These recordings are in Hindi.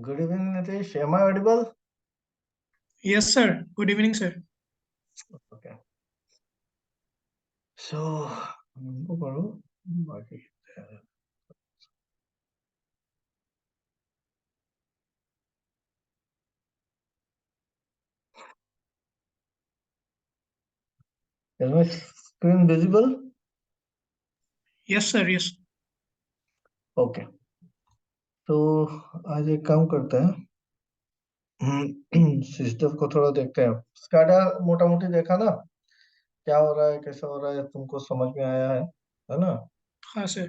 Good evening, Nitish. Am I audible? Yes, sir. Good evening, sir. Okay. So, हमको करो बाकी is my screen visible? Yes, sir. Yes. Okay. तो आज एक काम करते हैं, सिस्टम को थोड़ा देखते हैं। स्काडा मोटा मोटी देखा ना, क्या हो रहा है, कैसा हो रहा है, तुमको समझ में आया है ना? हाँ सर।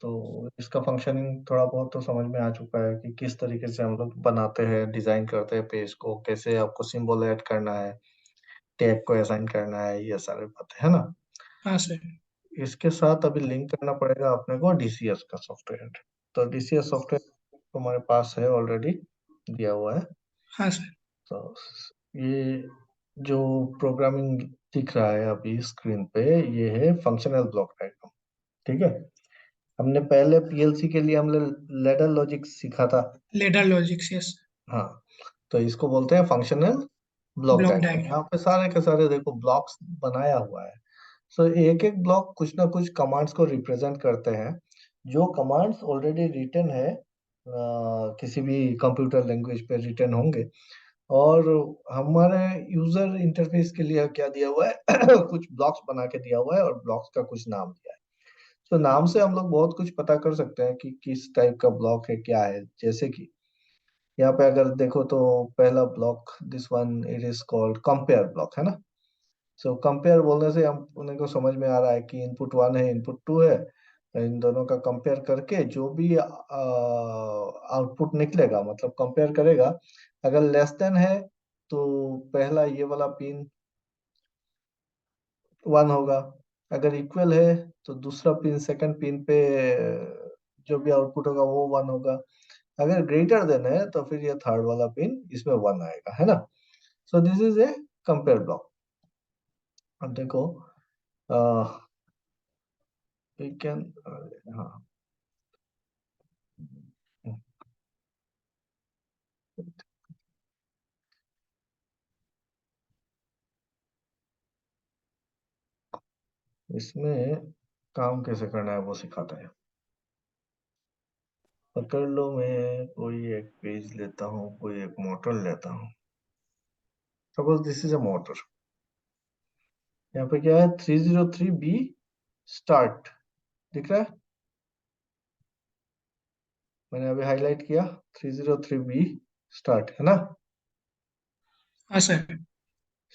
तो इसका फंक्शनिंग थोड़ा बहुत तो समझ में आ चुका है कि किस तरीके से हम लोग बनाते हैं, डिजाइन करते हैं पेज को, कैसे आपको सिंबल ऐड करना है, टैग को असाइन करना है, ये सारी बातें है ना। हाँ सर। इसके साथ अभी लिंक करना पड़ेगा अपने को डीसीएस का सॉफ्टवेयर। तो डीसीएस सॉफ्टवेयर तुम्हारे पास है, ऑलरेडी दिया हुआ है। हाँ सर। तो ये जो प्रोग्रामिंग दिख रहा है अभी स्क्रीन पे, ये है फंक्शनल ब्लॉक डायग्राम। ठीक है, हमने पहले पीएलसी के लिए हमने लैडर लॉजिक सीखा था। Ladder logics, yes. हाँ, तो इसको बोलते हैं functional block block diagram. Diagram. यहाँ पे सारे के सारे देखो ब्लॉक्स बनाया हुआ है। सो एक एक ब्लॉक कुछ ना कुछ कमांड्स को रिप्रेजेंट करते हैं, जो कमांड्स ऑलरेडी रिटन है, किसी भी कंप्यूटर लैंग्वेज पे रिटन होंगे। और हमारे यूजर इंटरफेस के लिए क्या दिया हुआ है, कुछ ब्लॉक्स बना के दिया हुआ है और ब्लॉक्स का कुछ नाम दिया है। तो नाम से हम लोग बहुत कुछ पता कर सकते हैं कि किस टाइप का ब्लॉक है, क्या है। जैसे कि यहाँ पे अगर देखो तो पहला block, this one it is called compare block, है ना। सो कंपेयर बोलने से हम उन्हें को समझ में आ रहा है कि इनपुट वन है, इनपुट टू है, इन दोनों का कंपेयर करके जो भी आउटपुट निकलेगा, मतलब कंपेयर करेगा। अगर लेस देन है तो पहला ये वाला पिन वन होगा। अगर इक्वल है तो दूसरा पिन, सेकंड पिन पे जो भी आउटपुट होगा वो वन होगा। अगर ग्रेटर देन है तो फिर ये थर्ड वाला पिन इसमें वन आएगा, है ना। So this is a compare block. अब देखो, वी कैन, हाँ, इसमें काम कैसे करना है वो सिखाता है। पकड़ लो, मैं कोई एक पेज लेता हूँ, कोई एक मोटर लेता हूँ। Suppose this is a motor. यहाँ पे क्या है, 303B स्टार्ट दिख रहा है। मैंने अभी हाईलाइट किया, 303B स्टार्ट, है ना। हाँ सर।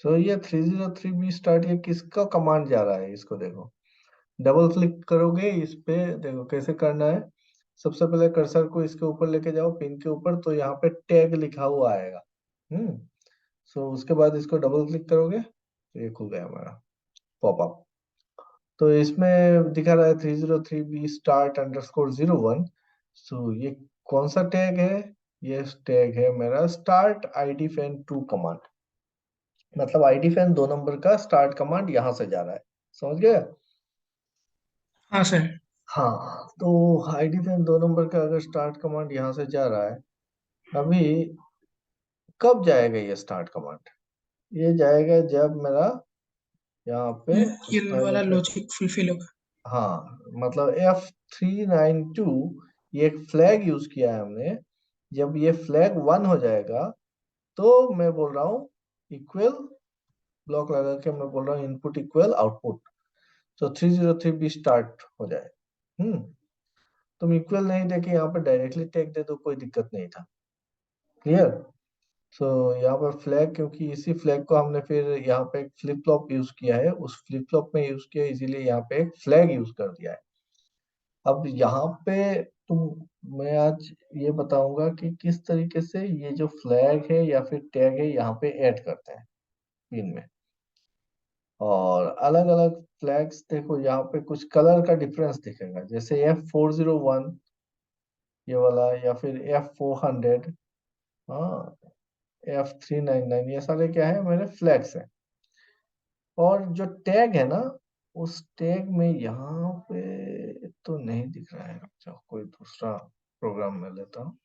सो ये 303B स्टार्ट, ये किसका कमांड जा रहा है, इसको देखो। डबल क्लिक करोगे इस पे, देखो कैसे करना है। सबसे पहले कर्सर को इसके ऊपर लेके जाओ, पिन के ऊपर, तो यहाँ पे टैग लिखा हुआ आएगा। हम्म। सो उसके बाद इसको डबल क्लिक करोगे तो ये खुल गया हमारा पॉपअप। तो इसमें दिखा रहा है 303B स्टार्ट अंडरस्कोर 01। सो ये कौन सा टैग है? ये टैग है मेरा स्टार्ट आईडी फैन 2 कमांड। मतलब आईडी फैन 2 नंबर का स्टार्ट कमांड यहाँ से जा रहा है, समझ गए? हाँ सर। हाँ, तो आईडी फैन 2 नंबर का अगर स्टार्ट कमांड यहाँ से जा रहा है, अभी कब जाएगा ये स्टार्ट कमांड? ये जाएगा जब मेरा यहाँ पे ये वाला हाईलाइट कर, लॉजिक फुलफिल होगा। हाँ, मतलब F392, ये एक फ्लैग यूज किया है हमने। जब ये फ्लैग वन हो जाएगा तो मैं बोल रहा हूँ इक्वल, ब्लॉक लगा के मैं बोल रहा हूँ इनपुट इक्वल आउटपुट, तो 303B स्टार्ट हो जाए। हम्म। तुम इक्वल नहीं देके यहाँ पे डायरेक्टली टैग दे दो, कोई दिक्कत नहीं था। क्लियर? सो यहाँ पर फ्लैग, क्योंकि इसी फ्लैग को हमने फिर यहाँ पे एक फ्लिप फ्लॉप यूज किया है, उस फ्लिप फ्लॉप में यूज किया, इसीलिए यहाँ पे एक फ्लैग यूज कर दिया है। अब यहाँ पे तुम, मैं आज ये बताऊंगा कि किस तरीके से ये जो फ्लैग है या फिर टैग है यहाँ पे ऐड करते हैं पिन में। और अलग अलग फ्लैग्स देखो, यहाँ पे कुछ कलर का डिफरेंस दिखेगा, जैसे F401 ये वाला, या फिर F400, हाँ, F399, ये सारे क्या है, मेरे फ्लैग्स हैं। और जो टैग है ना, उस टैग में यहाँ पे तो नहीं दिख रहा है। अच्छा, कोई दूसरा प्रोग्राम में लेता हूँ,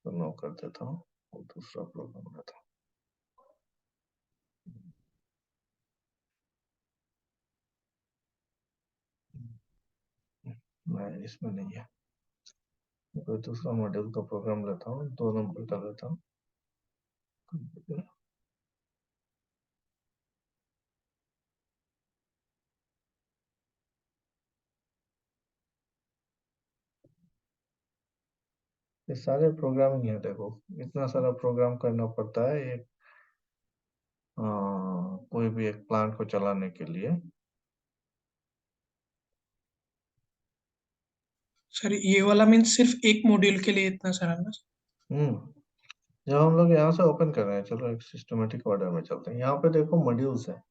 इसको नो कर देता हूँ और दूसरा प्रोग्राम लेता हूँ। नहीं, इसमें नहीं है। कोई दूसरा मॉड्यूल का प्रोग्राम लेता हूँ, 2 नंबर का लेता हूँ। ये सारे प्रोग्रामिंग है, देखो इतना सारा प्रोग्राम करना पड़ता है एक कोई भी एक प्लांट को चलाने के लिए। सर ये वाला मीन्स सिर्फ एक मॉड्यूल के लिए इतना सारा ना? हम्म जब हम लोग यहाँ से ओपन कर रहे हैं, चलो एक सिस्टमेटिक ऑर्डर में चलते हैं। यहाँ पे देखो मॉड्यूल्स है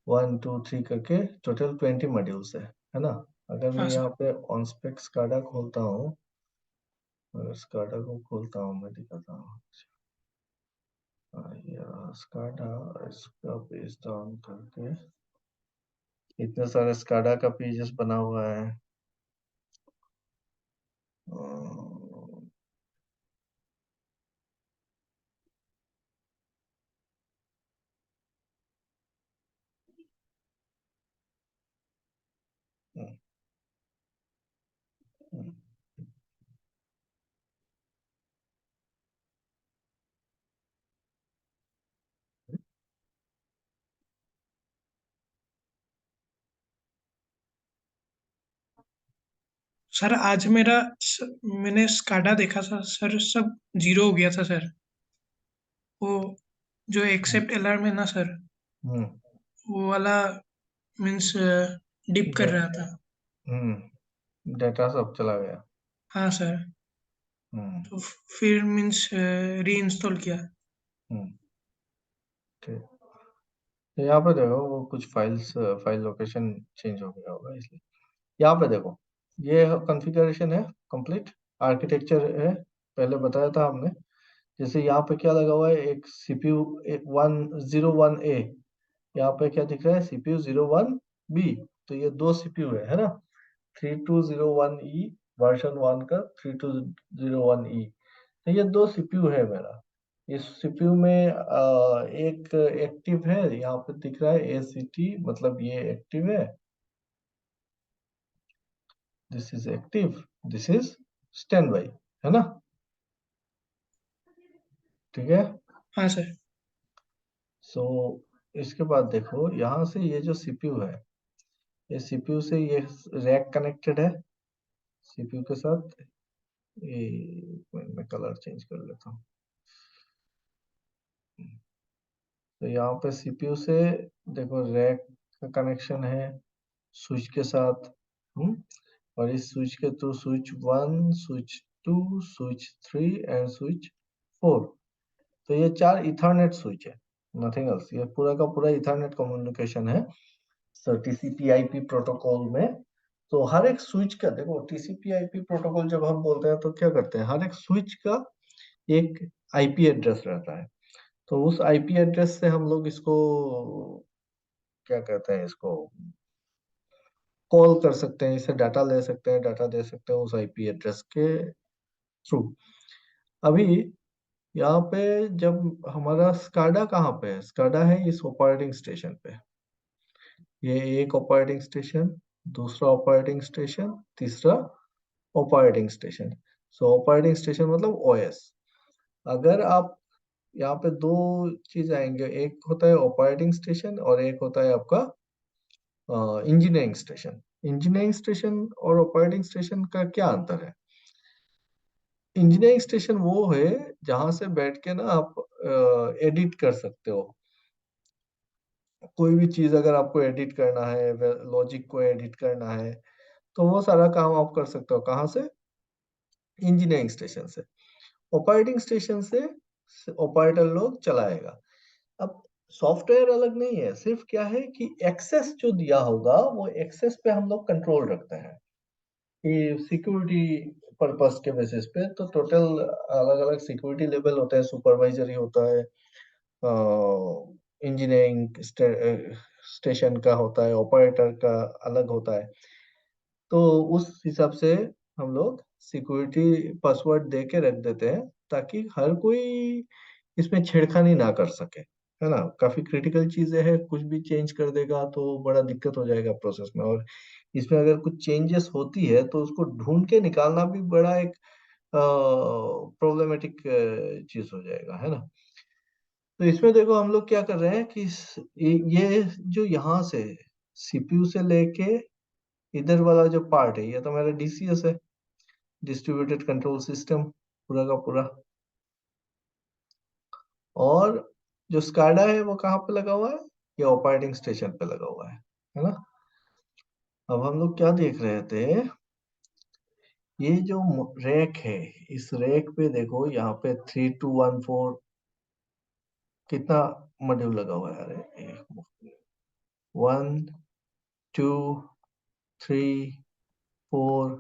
1 2 3 करके, टोटल 20 मॉड्यूल्स है ना। अगर मैं हाँ यहाँ सर। पे ऑनस्पेक स्काडा खोलता हूँ, अगर स्काडा को खोलता हूँ, मैं दिखाता हूँ। स्काडा, इसका पेज डाउन करके इतने सारे स्काडा का पेजेस बना हुआ है। अम्म, सर आज मैंने स्काडा देखा था सर, सब जीरो हो गया था सर। वो जो एक्सेप्ट अलार्म है ना सर, हम्म वो वाला मीन्स डिप कर डे- रहा था। डेटा सब चला गया। हाँ सर। हम्म तो फिर मीन्स री इंस्टॉल किया। हम्म ठीक। तो यहाँ पे देखो वो कुछ फाइल लोकेशन चेंज हो गया होगा इसलिए। यहाँ पे देखो, ये कॉन्फ़िगरेशन है कंप्लीट, आर्किटेक्चर है, पहले बताया था हमने। जैसे यहाँ पे क्या लगा हुआ है, एक सीपीयू 101A, यहाँ पे क्या दिख रहा है, सीपीयू 01B। तो ये 2 सीपीयू है ना। 3201E वर्जन 1 का, 3201E। तो ये 2 सीपीयू है मेरा। इस सीपीयू में एक एक्टिव है, यहाँ पे दिख रहा है ACT, मतलब ये एक्टिव है। This is active, this is stand by, है ना। ठीक है। हाँ सर। सो इसके बाद देखो, यहाँ से ये जो सीपीयू है, ये सीपीयू से ये रैक कनेक्टेड है सीपीयू के साथ। ये मैं कलर चेंज कर लेता हूँ। तो यहाँ पे सीपीयू से देखो रैक का कनेक्शन है स्विच के साथ। हम्म और इस स्विच के through switch 1, switch 2, switch 3 and switch 4। तो ये 4 इथरनेट स्विच है, नथिंग एल्स। ये पूरा का पूरा इथरनेट कम्युनिकेशन है सर, टीसीपी आईपी प्रोटोकॉल में। तो हर एक स्विच का देखो, टीसीपी आईपी प्रोटोकॉल जब हम बोलते हैं तो क्या करते हैं, हर एक स्विच का एक आईपी एड्रेस रहता है। तो उस आईपी एड्रेस से हम लोग इसको क्या कहते हैं, इसको कॉल कर सकते हैं, इससे डाटा ले सकते हैं, डाटा दे सकते हैं उस आईपी एड्रेस के थ्रू। अभी यहाँ पे जब हमारा स्काडा कहाँ पे है, स्काडा है इस ऑपरेटिंग स्टेशन पे। ये एक ऑपरेटिंग स्टेशन, दूसरा ऑपरेटिंग स्टेशन, तीसरा ऑपरेटिंग स्टेशन। सो ऑपरेटिंग स्टेशन मतलब ओएस। अगर आप यहाँ पे दो चीज आएंगे, एक होता है ऑपरेटिंग स्टेशन और एक होता है आपका इंजीनियरिंग स्टेशन। इंजीनियरिंग स्टेशन और ऑपरेटिंग स्टेशन का क्या अंतर है। इंजीनियरिंग स्टेशन वो है जहां से बैठ के ना आप एडिट कर सकते हो। कोई भी चीज अगर आपको एडिट करना है, लॉजिक को एडिट करना है, तो वो सारा काम आप कर सकते हो कहाँ से, इंजीनियरिंग स्टेशन से। ऑपरेटिंग स्टेशन से ऑपरेटर लोग चलाएगा। अब सॉफ्टवेयर अलग नहीं है, सिर्फ क्या है कि एक्सेस जो दिया होगा वो एक्सेस पे हम लोग कंट्रोल रखते हैं कि सिक्योरिटी पर्पस के बेसिस पे। तो टोटल अलग अलग सिक्योरिटी लेवल होते हैं, सुपरवाइजरी होता है, इंजीनियरिंग स्टेशन का होता है, ऑपरेटर का अलग होता है। तो उस हिसाब से हम लोग सिक्योरिटी पासवर्ड दे के रख देते हैं ताकि हर कोई इसमें छेड़खानी ना कर सके, है ना। काफी क्रिटिकल चीजें हैं, कुछ भी चेंज कर देगा तो बड़ा दिक्कत हो जाएगा प्रोसेस में। और इसमें अगर कुछ चेंजेस होती है तो उसको ढूंढ के निकालना भी बड़ा एक प्रॉब्लमेटिक चीज हो जाएगा, है ना। तो इसमें देखो हम लोग क्या कर रहे हैं कि ये जो यहाँ से सीपीयू से लेके इधर वाला जो पार्ट है, ये तो मेरा डीसीएस है, डिस्ट्रीब्यूटेड कंट्रोल सिस्टम, पूरा का पूरा। और जो स्काडा है वो कहाँ पे लगा हुआ है, ये ऑपरेटिंग स्टेशन पे लगा हुआ है ना। अब हम लोग क्या देख रहे थे, ये जो रैक है, इस रैक पे देखो यहाँ पे 3214 कितना मॉड्यूल लगा हुआ है। अरे 1 2 3 4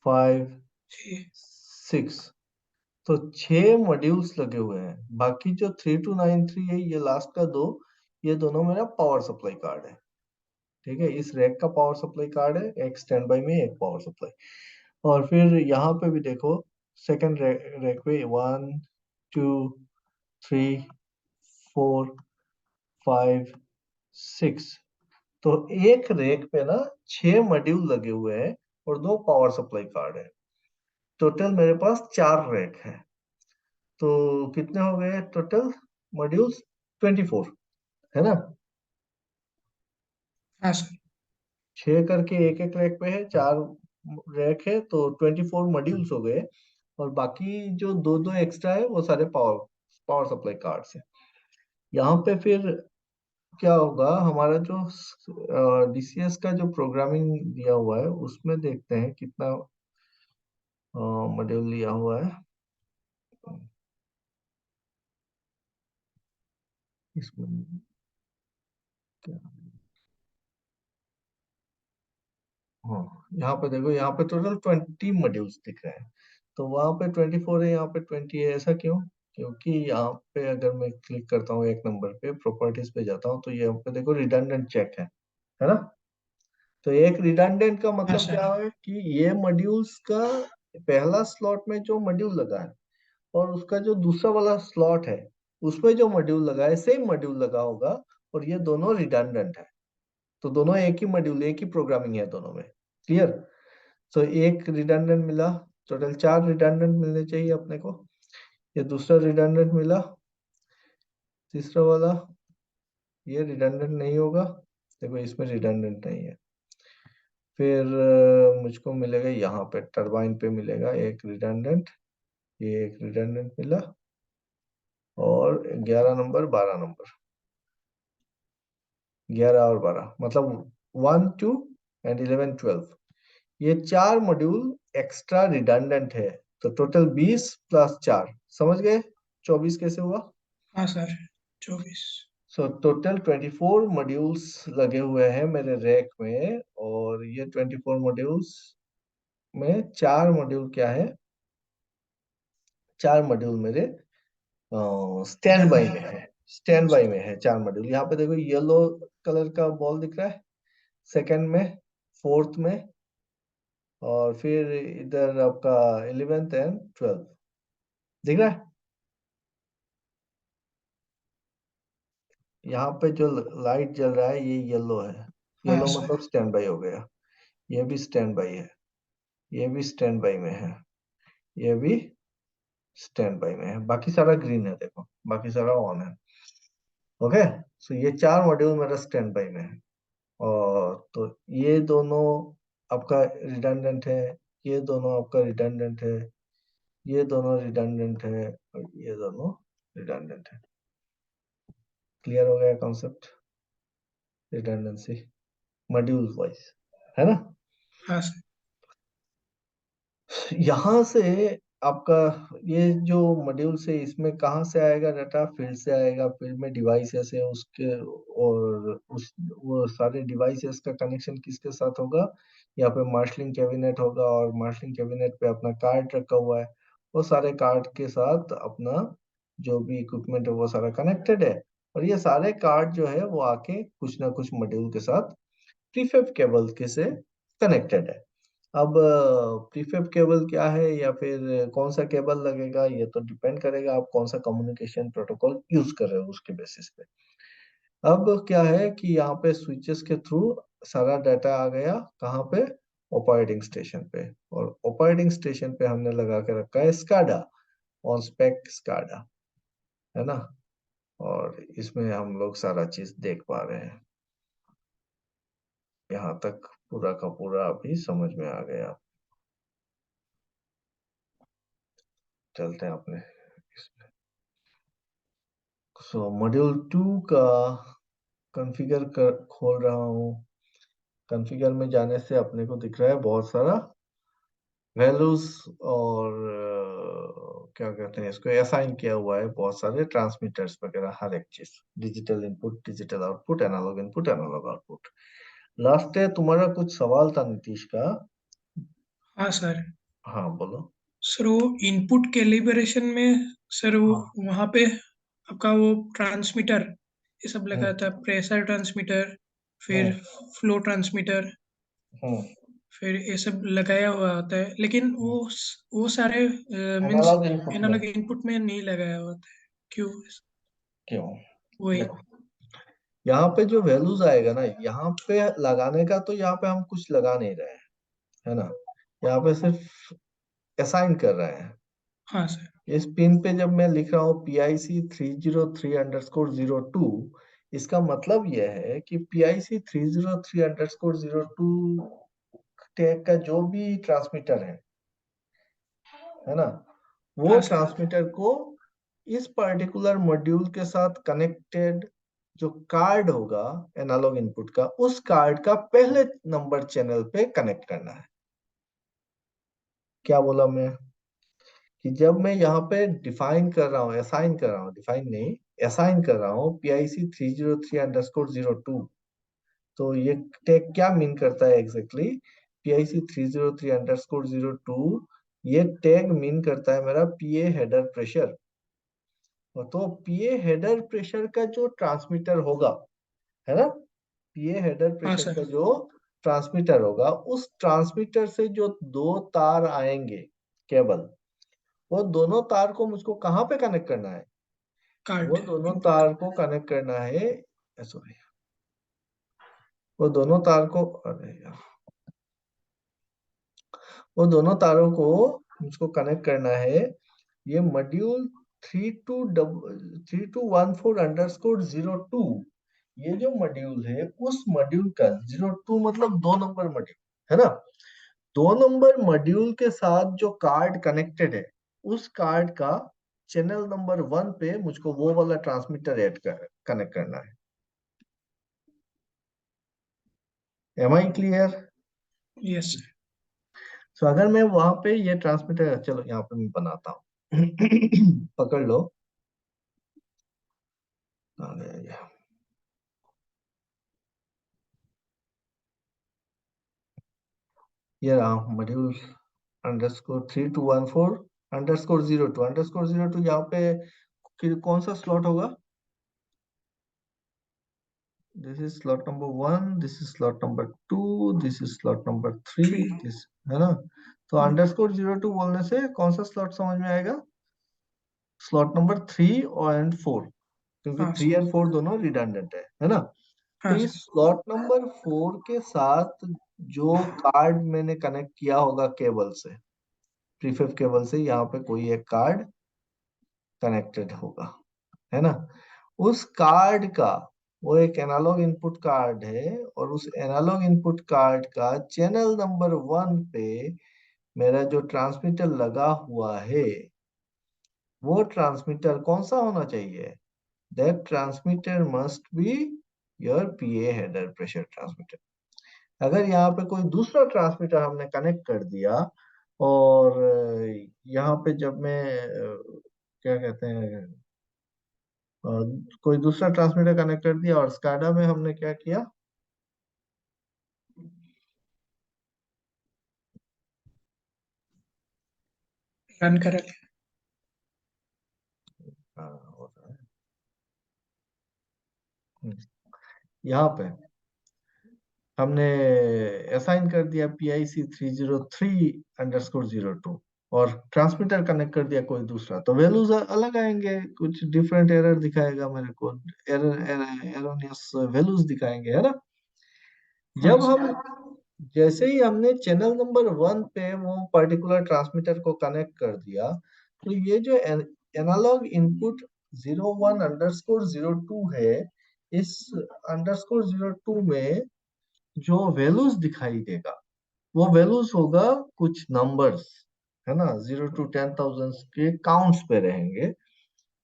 5 6, तो 6 मॉड्यूल्स लगे हुए हैं। बाकी जो 3293 है, ये लास्ट का दो, ये दोनों मेरा पावर सप्लाई कार्ड है। ठीक है, इस रैक का पावर सप्लाई कार्ड है, एक स्टैंड बाई में, एक पावर सप्लाई। और फिर यहाँ पे भी देखो, सेकंड रैक पे 1 2 3 4 5 6, तो एक रैक पे ना 6 मॉड्यूल लगे हुए हैं और 2 पावर सप्लाई कार्ड है। टोटल मेरे पास 4 रैक है। तो कितने हो गए टोटल मॉड्यूल्स, 24, है ना। हाँ सर। 6 करके एक एक रैक पे है, 4 रैक है, तो 24 मॉड्यूल्स हो गए। और बाकी जो दो दो एक्स्ट्रा है वो सारे पावर पावर सप्लाई कार्ड्स है। यहाँ पे फिर क्या होगा, हमारा जो डीसीएस का जो प्रोग्रामिंग दिया हुआ है उसमें देखते हैं कितना मॉड्यूल लिया हुआ है इसमें। क्या, हाँ, यहाँ पे देखो, यहाँ पे टोटल 20 मॉड्यूल्स दिख रहे हैं। तो वहां पे 24 है, यहाँ पे 20 है। ऐसा क्यों? क्योंकि यहाँ पे अगर मैं क्लिक करता हूँ एक नंबर पे, प्रॉपर्टीज पे जाता हूँ, तो यहाँ पे देखो रिडंडेंट चेक है ना। तो एक रिडंडेंट का हाँ मतलब सर। क्या है कि ये मॉड्यूल्स का पहला स्लॉट में जो मॉड्यूल लगा है और उसका जो दूसरा वाला स्लॉट है उसमें जो मॉड्यूल लगा है, सेम मॉड्यूल लगा होगा, और ये दोनों रिडंडेंट है। तो दोनों एक ही मॉड्यूल, एक ही प्रोग्रामिंग है दोनों में। क्लियर? तो एक रिडंडेंट मिला, टोटल 4 रिडंडेंट मिलने चाहिए अपने को। ये दूसरा रिडंडेंट मिला, तीसरा वाला ये रिडंडेंट नहीं होगा, देखो इसमें रिडंडेंट नहीं है। फिर मुझको मिलेगा यहाँ पे टरबाइन पे मिलेगा एक रिडंडेंट, ये एक रिडंडेंट मिला। और 11 नंबर, 12 नंबर, 11 और 12 मतलब 1 2 एंड 11 12, ये 4 मॉड्यूल एक्स्ट्रा रिडंडेंट है। तो टोटल 20 + 4, समझ गए 24 कैसे हुआ। हाँ सर। 24। सो टोटल 24 मॉड्यूल्स लगे हुए हैं मेरे रैक में। और ये 24 मॉड्यूल्स में 4 मॉड्यूल क्या है, 4 मॉड्यूल मेरे स्टैंड बाई रिडंडेंट। में है। स्टैंड बाई में है 4 मॉड्यूल। यहाँ पे देखो येलो कलर का बॉल दिख रहा है सेकंड में, फोर्थ में, और फिर इधर आपका 11th एंड 12th दिख रहा है। यहाँ पे जो लाइट जल रहा है ये येलो है, हाँ येलो सर। मतलब स्टैंड बाई हो गया। ये भी स्टैंड बाई है, ये भी स्टैंड बाई में है, ये भी स्टैंड बाई में है। बाकी सारा ग्रीन है, देखो बाकी सारा ऑन है। ओके, सो ये 4 मॉड्यूल मेरा स्टैंड बाई में है। और तो ये दोनों आपका रिडंडेंट है, ये दोनों आपका रिडंडेंट है, ये दोनों रिडंडेंट है, और ये दोनों रिडंडेंट है। क्लियर हो गया कॉन्सेप्ट, रिडंडेंसी मॉड्यूल वाइज, है ना। हाँ सर। यहाँ से आपका ये जो मॉड्यूल से, इसमें कहाँ से आएगा डाटा, फील्ड से आएगा। फील्ड में डिवाइसेस है उसके, और उस वो सारे डिवाइसेस का कनेक्शन किसके साथ होगा, यहाँ पे मार्शलिंग कैबिनेट होगा, और मार्शलिंग कैबिनेट पे अपना कार्ड रखा हुआ है। वो सारे कार्ड के साथ अपना जो भी इक्विपमेंट है वो सारा कनेक्टेड है। और ये सारे कार्ड जो है वो आके कुछ ना कुछ मॉड्यूल के साथ प्रीफैब केबल के से कनेक्टेड है। अब प्रीफेब केबल क्या है या फिर कौन सा केबल लगेगा, ये तो डिपेंड करेगा आप कौन सा कम्युनिकेशन प्रोटोकॉल यूज कर रहे हो उसके बेसिस पे। अब क्या है कि यहाँ पे स्विचेस के थ्रू सारा डाटा आ गया कहाँ पे, ऑपरेटिंग स्टेशन पे। और ऑपरेटिंग स्टेशन पे हमने लगा के रखा है स्काडा, ऑन स्पेक स्काडा, है ना। और इसमें हम लोग सारा चीज देख पा रहे हैं। यहाँ तक पूरा का पूरा अभी समझ में आ गया। चलते हैं अपने इसमें। सो मॉड्यूल 2 का कॉन्फ़िगर कर खोल रहा हूँ। कॉन्फ़िगर में जाने से अपने को दिख रहा है बहुत सारा वैल्यूज, और क्या कहते हैं इसको, असाइन किया हुआ है बहुत सारे ट्रांसमीटर्स वगैरह, हर एक चीज, digital input, digital output, analog input, analog output. Last है तुम्हारा कुछ सवाल था नीतीश का। हाँ सर। हाँ बोलो। सर वो इनपुट कैलिब्रेशन में सर वो हाँ। वहाँ पे आपका वो ट्रांसमीटर ये सब लगा हम्म। था, प्रेशर ट्रांसमीटर, फिर हम्म। फ्लो ट्रांसमीटर, हम्म। फिर ये सब लगाया हुआ होता है, लेकिन वो सारे मीन्स एनालॉग इनपुट में एनालॉग इनपुट में नहीं लगाया हुआ होता है, क्यों? क्यों? वही। देखो, यहाँ पे जो वैल्यूज आएगा ना, यहाँ पे लगाने का तो यहाँ पे हम कुछ लगा नहीं रहे हैं, है ना। यहाँ पे सिर्फ असाइन कर रहे हैं। हाँ सर। इस पिन पे जब मैं लिख रहा हूँ PIC 303_02, इसका मतलब यह है कि PIC 303_02 टैग का जो भी ट्रांसमीटर है ना, वो हाँ सर। ट्रांसमीटर को इस पर्टिकुलर मॉड्यूल के साथ कनेक्टेड जो कार्ड होगा एनालॉग इनपुट का, उस कार्ड का पहले नंबर चैनल पे कनेक्ट करना है। क्या बोला मैं, कि जब मैं यहाँ पे डिफाइन कर रहा हूँ, असाइन कर रहा हूँ, डिफाइन नहीं, असाइन कर रहा हूँ PIC 303_02, तो ये टैग क्या मीन करता है एग्जैक्टली, PIC 303_02, ये टैग मीन करता है मेरा पीए हेडर प्रेशर। तो पीए हेडर प्रेशर का जो ट्रांसमीटर होगा, है ना, पीए हेडर हाँ प्रेशर का सर। जो ट्रांसमीटर होगा, उस ट्रांसमीटर से जो दो तार आएंगे केबल, वो दोनों तार को मुझको कहाँ पे कनेक्ट करना है, कार्ड वो दोनों इनपुट। तार को कनेक्ट करना है, सॉरी, वो दोनों तार को, अरे यार, वो दोनों तारों को मुझको कनेक्ट करना है ये मॉड्यूल 3214_02, ये जो मॉड्यूल है उस मॉड्यूल का 02 मतलब 2 नंबर मॉड्यूल, है ना। 2 नंबर मॉड्यूल के साथ जो कार्ड कनेक्टेड है, उस कार्ड का चैनल नंबर 1 पे मुझको वो वाला ट्रांसमीटर ऐड कर कनेक्ट करना है। Am I clear? Yes sir. तो अगर मैं वहां पे ये ट्रांसमीटर, चलो यहाँ पे मैं बनाता हूँ पकड़ लो। अरे, ये रहा मॉड्यूल _3214_02 यहाँ पे कौन सा स्लॉट होगा, this is slot number 1, this is slot number 2, this is slot number 3, 3। This, है ना। तो _02 बोलने से कौन सा स्लॉट समझ में आएगा, स्लॉट नंबर 3 और एंड 4, क्योंकि हाँ 3 सर। और 4 दोनों रिडंडेंट है ना। तो हाँ इस सर। स्लॉट नंबर 4 के साथ जो कार्ड मैंने कनेक्ट किया होगा केबल से, प्रीफेब केबल से, यहाँ पे कोई एक कार्ड कनेक्टेड होगा, है ना। उस कार्ड का, वो एक एनालॉग इनपुट कार्ड है, और उस एनालॉग इनपुट कार्ड का चैनल नंबर 1 पे मेरा जो ट्रांसमीटर लगा हुआ है, वो ट्रांसमीटर कौन सा होना चाहिए, that transmitter must be your PA header pressure transmitter. अगर यहाँ पे कोई दूसरा ट्रांसमीटर हमने कनेक्ट कर दिया, और यहाँ पे जब मैं क्या कहते हैं, कोई दूसरा ट्रांसमीटर कनेक्ट कर दिया, और स्काडा में हमने क्या किया, रन करा लिया। हो रहा है, यहाँ पे हमने असाइन कर दिया PIC 303_02 और ट्रांसमीटर कनेक्ट कर दिया कोई दूसरा, तो वैल्यूज अलग आएंगे, कुछ डिफरेंट एरर दिखाएगा मेरे को, एरोनियस वैल्यूज दिखाएंगे, है ना। हाँ जब सर। हम जैसे ही हमने चैनल नंबर 1 पे वो पर्टिकुलर ट्रांसमीटर को कनेक्ट कर दिया, तो ये जो एनालॉग इनपुट 01_02 है, इस _02 में जो वैल्यूज दिखाई देगा वो वैल्यूज होगा कुछ नंबर्स, है ना, 0 to 10,000 के काउंट्स पे रहेंगे,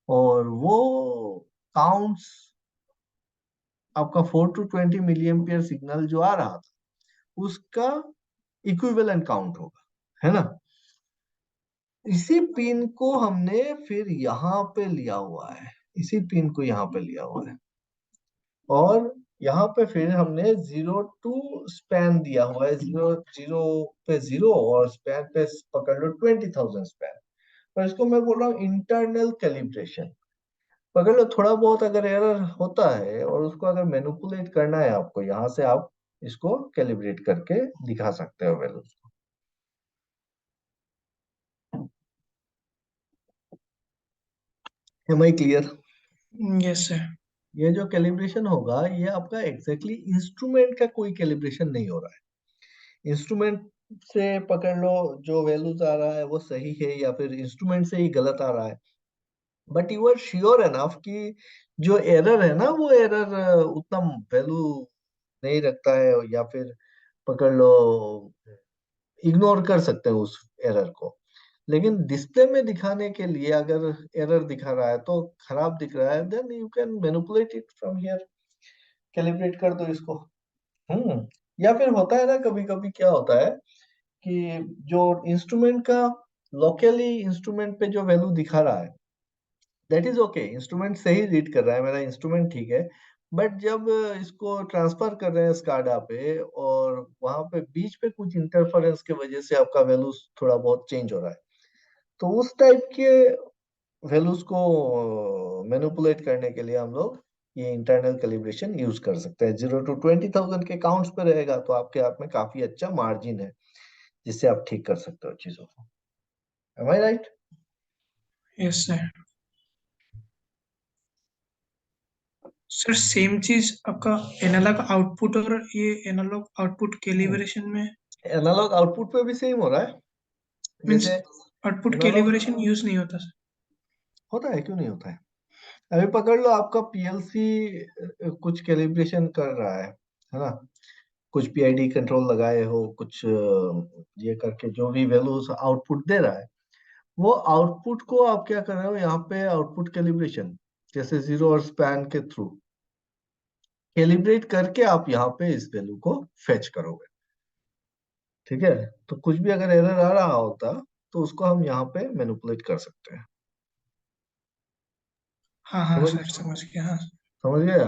और वो काउंट्स आपका 4 to 20 मिली एम्पियर सिग्नल जो आ रहा था उसका इक्विवेलेंट काउंट होगा, है ना। इसी पिन को हमने फिर यहाँ पे लिया हुआ है, इसी पिन को यहाँ पे लिया हुआ है, और यहाँ पे फिर हमने 0 to स्पैन दिया हुआ है, 0 पे 0 और स्पैन पे पकड़ लो 20,000 स्पैन। और इसको मैं बोल रहा हूँ इंटरनल कैलिब्रेशन। पकड़ लो, थोड़ा बहुत अगर एरर होता है और उसको अगर मैनिपुलेट करना है आपको, यहाँ से आप इसको कैलिब्रेट करके दिखा सकते हो values. Am I clear? Yes sir. ये जो कैलिब्रेशन होगा ये आपका एग्जैक्टली इंस्ट्रूमेंट का कोई कैलिब्रेशन नहीं हो रहा है। इंस्ट्रूमेंट से पकड़ लो जो वैल्यूज आ रहा है वो सही है या फिर इंस्ट्रूमेंट से ही गलत आ रहा है, but you are sure enough कि जो एरर है ना वो एरर उतना वैल्यू नहीं रखता है, या फिर पकड़ लो इग्नोर कर सकते हो उस एरर को। लेकिन डिस्प्ले में दिखाने के लिए अगर एरर दिखा रहा है तो खराब दिख रहा है, then you can manipulate it from here, calibrate कर दो इसको। या फिर होता है ना, कभी कभी क्या होता है कि जो इंस्ट्रूमेंट का लोकली इंस्ट्रूमेंट पे जो वैल्यू दिखा रहा है दैट इज ओके, इंस्ट्रूमेंट सही रीड कर रहा है, मेरा इंस्ट्रूमेंट ठीक है, बट जब इसको ट्रांसफर कर रहे हैं स्काडा पे और वहां पे बीच पे कुछ इंटरफेरेंस की वजह से आपका वैल्यू थोड़ा बहुत चेंज हो रहा है, तो उस टाइप के वैल्यूज को मैनिपुलेट करने के लिए हम लोग ये इंटरनल कैलिब्रेशन यूज कर सकते हैं। 0 to 20,000 के काउंट्स पे रहेगा तो आपके हाथ में काफी अच्छा मार्जिन है जिससे आप ठीक कर सकते हो चीजों को। Am I right? Yes sir. Sir same चीज आपका एनालॉग आउटपुट और ये एनालॉग आउटपुट कैलिब्रेशन में एनालॉग आउटपुट पे भी सेम हो रहा है। मींस जैसे आउटपुट एनालॉग कैलिब्रेशन यूज नहीं होता सर। होता है, क्यों नहीं होता है। अभी पकड़ लो आपका पीएलसी कुछ कैलिब्रेशन कर रहा है ना, कुछ पीआईडी कंट्रोल लगाए हो, कुछ ये करके जो भी वैल्यूज आउटपुट दे रहा है, वो आउटपुट को आप क्या कर रहे हो यहाँ पे आउटपुट कैलिब्रेशन, जैसे जीरो और स्पैन के थ्रू कैलिब्रेट करके आप यहाँ पे इस वैल्यू को फेच करोगे। ठीक है, तो कुछ भी अगर एरर आ रहा होता तो उसको हम यहाँ पे मैनिपुलेट कर सकते हैं। हाँ हाँ समझ सर समझ गया हाँ। समझ गया।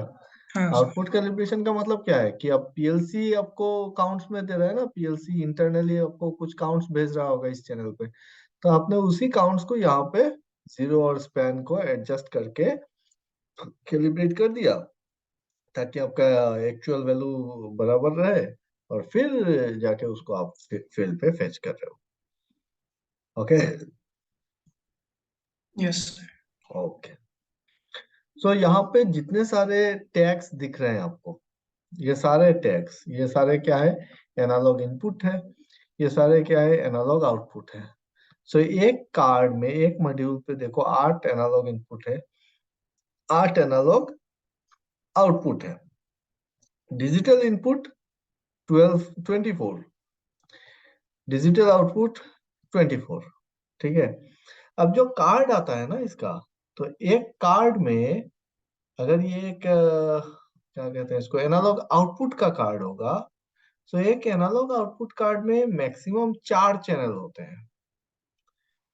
हाँ सर। आउटपुट कैलिब्रेशन का मतलब क्या है कि अब पीएलसी आपको काउंट्स में दे रहा है ना, पीएलसी इंटरनली आपको कुछ काउंट्स भेज रहा होगा इस चैनल पे, तो आपने उसी काउंट्स को यहाँ पे जीरो और स्पैन को एडजस्ट करके कैलिब्रेट कर दिया ताकि आपका एक्चुअल वैल्यू बराबर रहे, और फिर जाके उसको आप फील्ड पे फेच कर रहे हो। ओके। Yes sir. ओके, सो यहाँ पे जितने सारे टैग्स दिख रहे हैं आपको, ये सारे टैग्स, ये सारे क्या है, एनालॉग इनपुट है, ये सारे क्या है, एनालॉग आउटपुट है। सो एक कार्ड में एक मॉड्यूल पे देखो 8 एनालॉग इनपुट है, 8 एनालॉग आउटपुट है। Digital input 24, digital output 24। ठीक है, अब जो कार्ड आता है ना इसका, तो एक कार्ड में अगर ये एक क्या कहते हैं इसको, एनालॉग आउटपुट का कार्ड होगा, तो एक एनालॉग आउटपुट कार्ड में मैक्सिमम 4 चैनल होते हैं।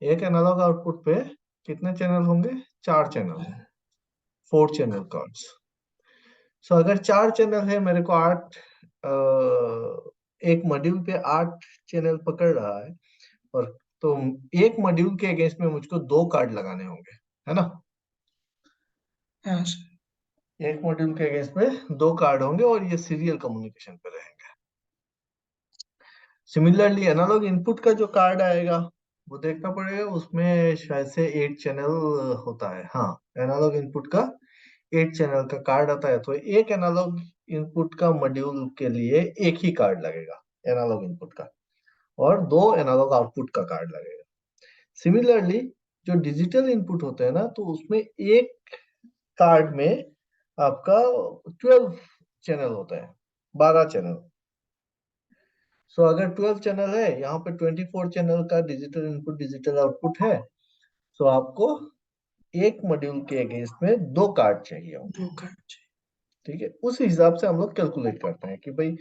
एक एनालॉग आउटपुट पे कितने चैनल होंगे? 4 चैनल, 4 चैनल कार्ड्स। सो अगर 4 चैनल है, मेरे को 8 एक मॉड्यूल पे 8 चैनल पकड़ रहा है, और तो एक मॉड्यूल के अगेंस्ट में मुझको 2 कार्ड लगाने होंगे, है ना। हाँ सर। एक मॉड्यूल के अगेंस्ट में 2 कार्ड होंगे और ये सीरियल कम्युनिकेशन पे रहेंगे। सिमिलरली एनालॉग इनपुट का जो कार्ड आएगा वो देखना पड़ेगा, उसमें शायद से 8 चैनल होता है। हाँ, एनालॉग इनपुट का 8 चैनल का कार्ड आता है, तो एक एनालॉग इनपुट का मॉड्यूल के लिए एक ही कार्ड लगेगा एनालॉग इनपुट का, और 2 एनालॉग आउटपुट का कार्ड लगेगा। सिमिलरली जो डिजिटल इनपुट होते हैं ना, तो उसमें एक कार्ड में आपका 12 चैनल होता है, 12 चैनल। सो अगर 12 चैनल है, यहाँ पे 24 चैनल का डिजिटल इनपुट डिजिटल आउटपुट है, तो आपको एक मॉड्यूल के अगेंस्ट में 2 कार्ड चाहिए होंगे। दो कार्ड। ठीक है, उस हिसाब से हम लोग कैलकुलेट करते हैं कि भाई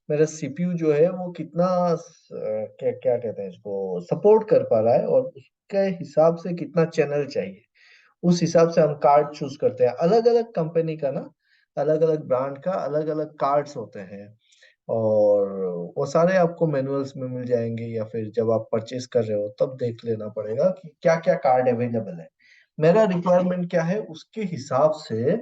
मेरा सीपीयू जो है वो कितना क्या क्या कहते हैं इसको, सपोर्ट कर पा रहा है, और उसके हिसाब से कितना चैनल चाहिए, उस हिसाब से हम कार्ड चूज करते हैं। अलग अलग कंपनी का ना, अलग अलग ब्रांड का अलग अलग कार्ड्स होते हैं, और वो सारे आपको मैनुअल्स में मिल जाएंगे, या फिर जब आप परचेज कर रहे हो तब देख लेना पड़ेगा कि क्या क्या कार्ड अवेलेबल है। मेरा रिक्वायरमेंट क्या है, उसके हिसाब से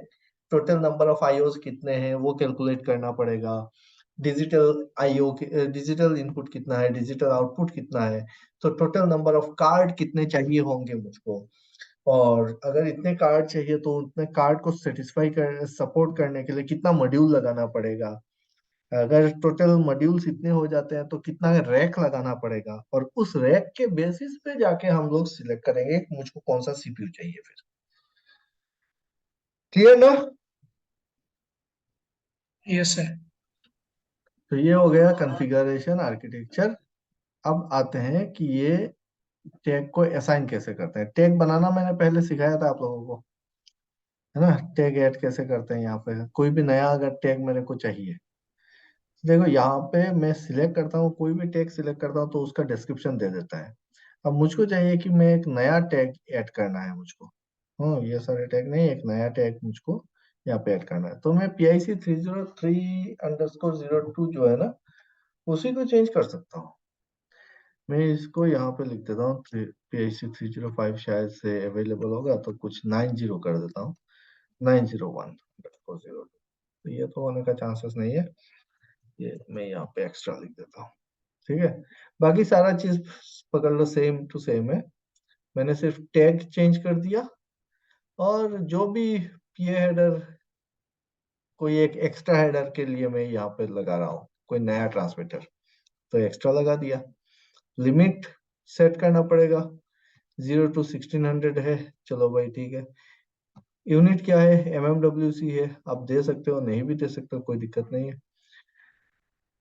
टोटल नंबर ऑफ आईओज कितने हैं वो कैलकुलेट करना पड़ेगा। डिजिटल आईओ, डिजिटल इनपुट कितना है, डिजिटल आउटपुट कितना है, तो टोटल नंबर ऑफ कार्ड कितने चाहिए होंगे मुझको। और अगर इतने कार्ड चाहिए तो उतने कार्ड को सेटिस्फाई कर सपोर्ट करने के लिए कितना मॉड्यूल लगाना पड़ेगा। अगर टोटल मॉड्यूल्स इतने हो जाते हैं तो कितना रैक लगाना पड़ेगा, और उस रैक के बेसिस पे जाके हम लोग सिलेक्ट करेंगे कि मुझको कौन सा सीपीयू चाहिए फिर। क्लियर ना? Yes sir. तो ये हो गया कॉन्फ़िगरेशन आर्किटेक्चर। अब आते हैं कि ये टैग को असाइन कैसे करते हैं। टैग बनाना मैंने पहले सिखाया था आप लोगों को, है ना। टैग ऐड कैसे करते हैं, यहाँ पे कोई भी नया अगर टैग मेरे को चाहिए, देखो यहाँ पे मैं सिलेक्ट करता हूँ, कोई भी टैग सिलेक्ट करता हूँ तो उसका डिस्क्रिप्शन दे देता है। अब मुझको चाहिए कि मैं एक नया टैग ऐड करना है मुझको। हाँ, ये सारे टैग नहीं, एक नया टैग मुझको यहाँ पे ऐड करना है, तो मैं PIC 303_02 जो है ना, उसी को चेंज कर सकता हूँ। मैं इसको यहाँ पे लिख देता हूँ, PIC 305 शायद से अवेलेबल होगा, तो कुछ 90 कर देता हूँ, 901_02। तो ये तो होने का चांसेस नहीं है, ये मैं यहाँ पे एक्स्ट्रा लिख देता हूँ। ठीक है, बाकी सारा चीज पकड़ लो, सेम टू सेम है। मैंने सिर्फ टैग चेंज कर दिया, और जो भी पीए हेडर, कोई एक एक्स्ट्रा हेडर के लिए मैं यहाँ पे लगा रहा हूँ कोई नया ट्रांसमीटर, तो एक्स्ट्रा लगा दिया। लिमिट सेट करना पड़ेगा, 0 to 1600 है, चलो भाई ठीक है। यूनिट क्या है, MMWC है, आप दे सकते हो नहीं भी दे सकते हो, कोई दिक्कत नहीं है।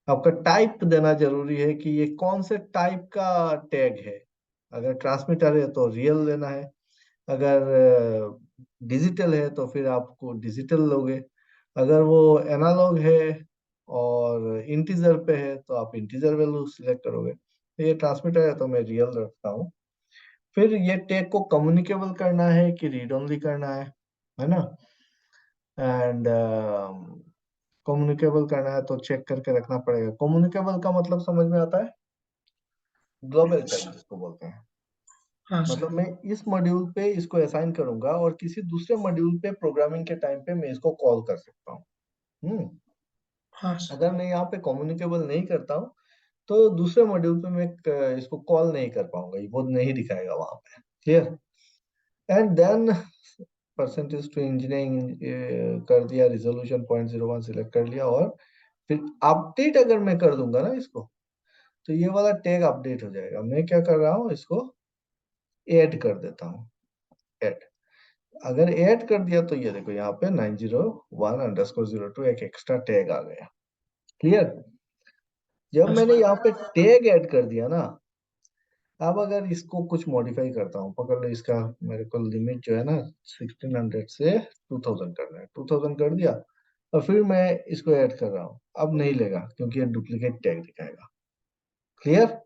आपका टाइप देना जरूरी है कि ये कौन से टाइप का टैग है। अगर ट्रांसमीटर है तो रियल लेना है, अगर डिजिटल है तो फिर आपको डिजिटल लोगे, अगर वो एनालॉग है और इंटीजर पे है तो आप इंटीजर वैल्यू सिलेक्ट करोगे। तो ये ट्रांसमीटर है तो मैं रियल रखता हूँ। फिर ये टैग को कम्युनिकेबल करना है कि रीड ओनली करना है ना। एंड कम्युनिकेबल करना है तो चेक करके रखना पड़ेगा। कम्युनिकेबल का मतलब समझ में आता है, ग्लोबल टैग जिसको बोलते हैं। हाँ मतलब सर। मैं इस मॉड्यूल पे इसको असाइन करूंगा, और किसी दूसरे मॉड्यूल पे प्रोग्रामिंग के टाइम पे मैं इसको कॉल कर सकता हूँ। हम्म। हाँ सर। अगर मैं यहाँ पे कम्युनिकेबल नहीं करता हूँ, तो दूसरे मॉड्यूल पे मैं इसको कॉल नहीं कर पाऊंगा, ये वो नहीं दिखाएगा वहां पे। Clear? And then percentage to engineering कर दिया, रिजोल्यूशन 0.01 सिलेक्ट कर लिया, और फिर अपडेट अगर मैं कर दूंगा ना इसको, तो ये वाला टैग अपडेट हो जाएगा। मैं क्या कर रहा हूँ, इसको ऐड कर देता हूँ। ऐड, अगर ऐड कर दिया तो ये देखो यहाँ पे 901_02 एक एक्स्ट्रा टैग आ गया। क्लियर? जब हाँ मैंने सर। यहाँ पे टैग ऐड कर दिया ना, अब अगर इसको कुछ मॉडिफाई करता हूँ, पकड़ लो इसका, मेरे को लिमिट जो है ना 1600 से 2000 करना है, 2000 कर दिया, और फिर मैं इसको ऐड कर रहा हूँ, अब नहीं लेगा क्योंकि ये डुप्लीकेट टैग दिखाएगा। क्लियर?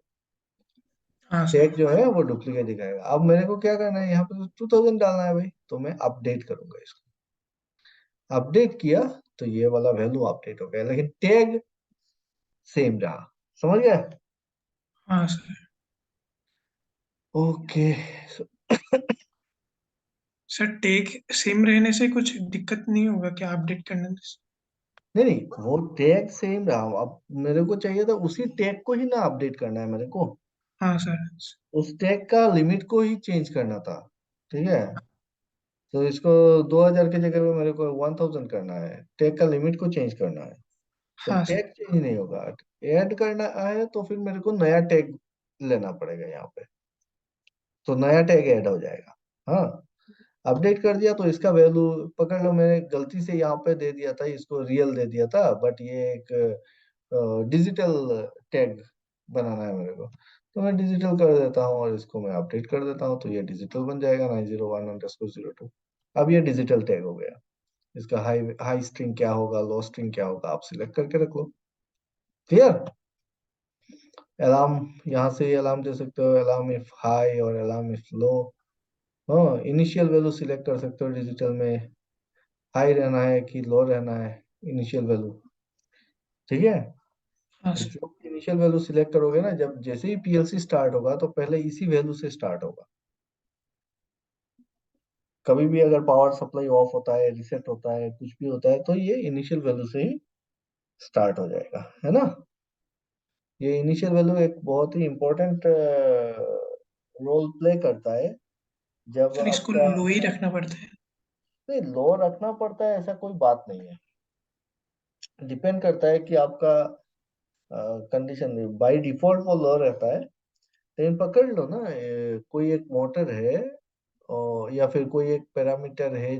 हाँ टैग सर। जो है वो डुप्लीकेट दिखाएगा। अब मेरे को क्या करना है, यहाँ पे 2000 डालना है भाई, तो मैं अपडेट करूंगा इसको। अपडेट किया तो ये वाला वैल्यू अपडेट हो गया, लेकिन टैग सेम रहा। समझ गया? हाँ sir. Okay. Sir tag same रहने से कुछ दिक्कत नहीं होगा क्या अपडेट करने में? नहीं नहीं, वो टैग सेम रहा। अब मेरे को चाहिए था उसी टैग को ही ना अपडेट करना है मेरे को। हाँ सर। उस टैग का लिमिट को ही चेंज करना था। ठीक है, तो इसको 2000 की जगह पे मेरे को 1000 करना है, टैग का लिमिट को चेंज करना है। तो हाँ सर। टैग चेंज नहीं होगा, ऐड करना है तो फिर मेरे को नया टैग लेना पड़ेगा यहाँ पे। तो नया टैग ऐड हो जाएगा। हाँ, अपडेट कर दिया तो इसका वैल्यू, पकड़ लो मैंने गलती से यहाँ पे दे दिया था, इसको रियल दे दिया था, बट ये एक डिजिटल टैग बनाना है मेरे को। तो मैं डिजिटल कर देता हूँ और इसको मैं अपडेट कर देता हूँ, तो ये डिजिटल बन जाएगा 901_02। अब ये डिजिटल टैग हो गया। इसका हाई हाई स्ट्रिंग क्या होगा, लो स्ट्रिंग क्या होगा, आप सिलेक्ट करके रख लो। क्लियर। अलार्म, यहाँ से अलार्म दे सकते हो, अलार्म इफ हाई और अलार्म इफ लो। हाँ, इनिशियल वैल्यू सिलेक्ट कर सकते हो डिजिटल में, हाई रहना है कि लो रहना है इनिशियल वैल्यू। ठीक है। हाँ तो सर। जो इनिशियल वैल्यू सिलेक्ट करोगे ना, जब जैसे ही पीएलसी स्टार्ट होगा तो पहले इसी वैल्यू से स्टार्ट होगा। कभी भी अगर पावर सप्लाई ऑफ होता है, रिसेट होता है, कुछ भी होता है, तो ये इनिशियल वैल्यू से ही स्टार्ट हो जाएगा, है ना। ये इनिशियल वैल्यू एक बहुत ही इंपॉर्टेंट रोल प्ले करता है जब सर इसको आपका। लो ही रखना पड़ता है। नहीं, लो रखना पड़ता है ऐसा कोई बात नहीं है, डिपेंड करता है कि आपका कंडीशन में बाय डिफॉल्ट वो लो रहता है। लेकिन पकड़ लो ना, कोई एक मोटर है और या फिर कोई एक पैरामीटर है,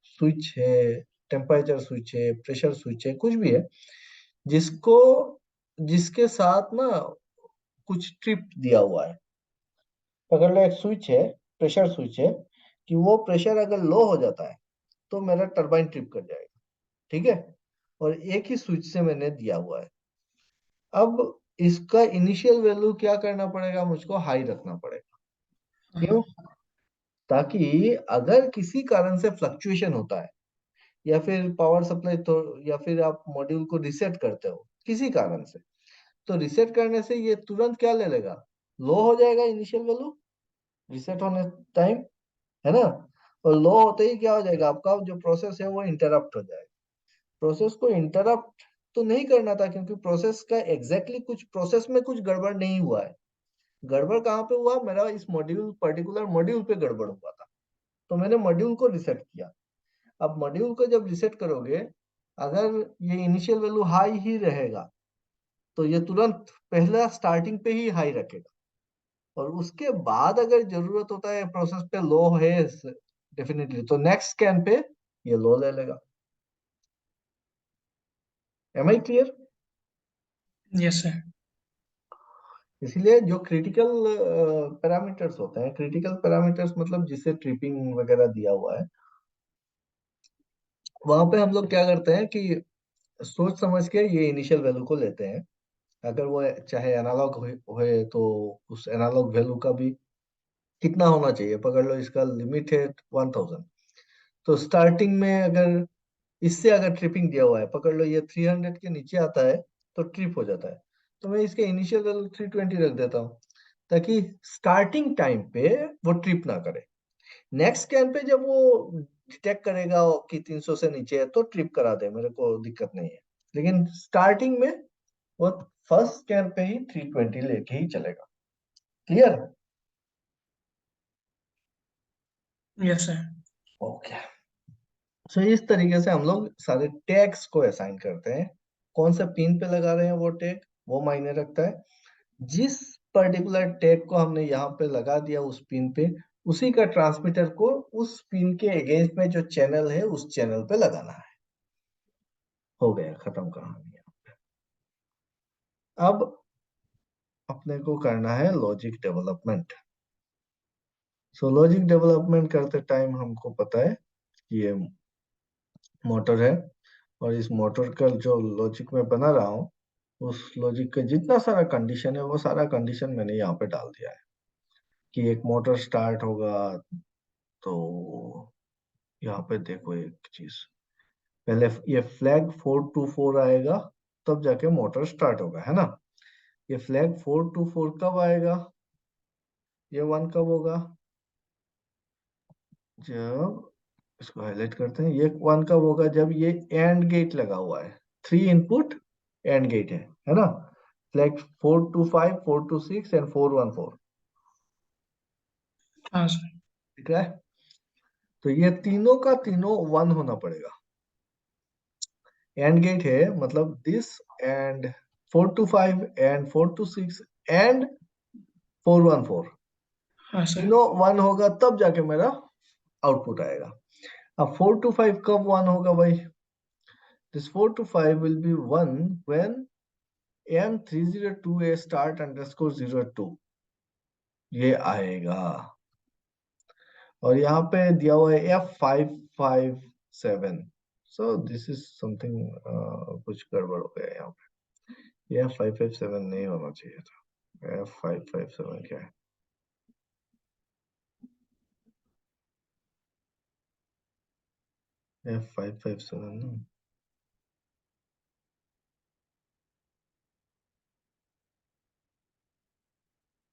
स्विच है, टेम्परेचर स्विच है, प्रेशर स्विच है, कुछ भी है, जिसको जिसके साथ ना कुछ ट्रिप दिया हुआ है। पकड़ लो एक स्विच है, प्रेशर स्विच है, कि वो प्रेशर अगर लो हो जाता है तो मेरा टरबाइन ट्रिप कर जाएगा। ठीक है, और एक ही स्विच से मैंने दिया हुआ है। अब इसका इनिशियल वैल्यू क्या करना पड़ेगा, मुझको हाई रखना पड़ेगा। क्यों? हाँ ताकि अगर किसी कारण से फ्लक्चुएशन होता है, या फिर पावर सप्लाई तो, या फिर आप मॉड्यूल को रिसेट करते हो किसी कारण से, तो रिसेट करने से ये तुरंत क्या ले लेगा, लो हो जाएगा इनिशियल वैल्यू रिसेट होने टाइम, है ना। और लो होते ही क्या हो जाएगा, आपका जो प्रोसेस है वो इंटरप्ट हो जाएगा। प्रोसेस को इंटरप्ट तो नहीं करना था, क्योंकि प्रोसेस का कुछ प्रोसेस में कुछ गड़बड़ नहीं हुआ है। गड़बड़ कहाँ पे हुआ, मेरा इस मॉड्यूल पर्टिकुलर मॉड्यूल पे गड़बड़ हुआ था, तो मैंने मॉड्यूल को रिसेट किया। अब मॉड्यूल को जब रिसेट करोगे, अगर ये इनिशियल वैल्यू हाई ही रहेगा तो ये तुरंत पहला स्टार्टिंग पे ही हाई रखेगा, और उसके बाद अगर जरूरत होता है प्रोसेस पे लो है डेफिनेटली, तो नेक्स्ट स्कैन पे ये लो ले लेगा। Am I clear. Yes sir. इसलिए जो क्रिटिकल पैरामीटर्स होते हैं, क्रिटिकल पैरामीटर्स मतलब जिससे ट्रिपिंग वगैरह दिया हुआ है, वहां पे हम लोग क्या करते हैं कि सोच समझ के ये इनिशियल वैल्यू को लेते हैं। अगर वो चाहे एनालॉग होए तो उस एनालॉग वैल्यू का भी कितना होना चाहिए, पकड़ लो इसका लिमिट है 1000। तो स्टार्टिंग में अगर इससे अगर ट्रिपिंग दिया हुआ है, पकड़ लो ये 300 के नीचे आता है तो ट्रिप हो जाता है, तो मैं इसके इनिशियल वैल्यू 320 रख देता हूँ, ताकि स्टार्टिंग टाइम पे वो ट्रिप ना करे। नेक्स्ट स्कैन पे जब वो डिटेक्ट करेगा कि 300 से नीचे है तो ट्रिप करा दे, मेरे को दिक्कत नहीं है। लेकिन स्टार्टिंग में वो फर्स्ट स्कैन पे ही 320 लेके ही चलेगा। क्लियर। Yes sir. ओके। सो इस तरीके से हम लोग सारे टैग्स को असाइन करते हैं। कौन सा पिन पे लगा रहे हैं वो टैग, वो मायने रखता है। जिस पर्टिकुलर टैग को हमने यहाँ पे लगा दिया उस पिन पे, उसी का ट्रांसमीटर को उस पिन के अगेंस्ट में जो चैनल है उस चैनल पे लगाना है। हो गया, खत्म कहानी। अब अपने को करना है लॉजिक डेवलपमेंट। सो लॉजिक डेवलपमेंट करते टाइम हमको पता है कि ये मोटर है, और इस मोटर का जो लॉजिक में बना रहा हूँ, उस लॉजिक का जितना सारा कंडीशन है वो सारा कंडीशन मैंने यहाँ पे डाल दिया है। कि एक मोटर स्टार्ट होगा, तो यहाँ पे देखो एक चीज, पहले ये फ्लैग 424 आएगा, तब जाके मोटर स्टार्ट होगा, है ना। ये फ्लैग 424 कब आएगा, ये वन कब होगा, जब इसको हाईलाइट करते हैं। ये 1 कब होगा? जब ये एंड गेट लगा हुआ है, 3 इनपुट एंड गेट है ना? Like 4 to 5, 4 to 6 and 4 1 4। हाँ सर। ठीक है, तो ये तीनों का तीनों 1 होना पड़ेगा। एंड गेट है मतलब this and 4 to 5 and 4 to 6 and 4 1 4, हाँ सर। तीनों 1 होगा तब जाके मेरा आउटपुट आएगा। अब 4 to 5 कब 1 होगा भाई? This 4 to 5 will be 1 when M302A start underscore 02 ये आएगा। और यहाँ पे दिया हुआ है F557। So this is something, कुछ गड़बड़ हो गया यहाँ पे। ये F557 नहीं होना चाहिए था। F557 क्या है? F557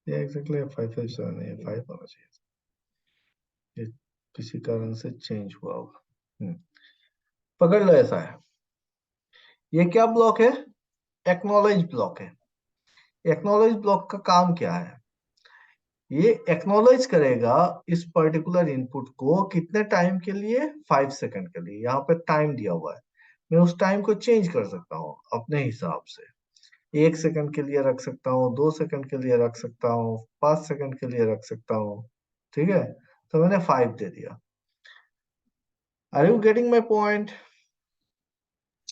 ये एग्जैक्टली F557 नहीं है, 5 होना चाहिए था। ये किसी कारण से चेंज हुआ होगा। पकड़ लो, ऐसा है। ये क्या ब्लॉक है? एक्नॉलेज ब्लॉक है। एक्नॉलेज ब्लॉक का काम क्या है? ये एक्नॉलेज करेगा इस पर्टिकुलर इनपुट को कितने टाइम के लिए? 5 सेकंड के लिए। यहाँ पे टाइम दिया हुआ है, मैं उस टाइम को चेंज कर सकता हूँ अपने हिसाब से। 1 सेकंड के लिए रख सकता हूँ, 2 सेकंड के लिए रख सकता हूँ, 5 सेकंड के लिए रख सकता हूँ। ठीक है, तो मैंने 5 दे दिया। Are you getting my point?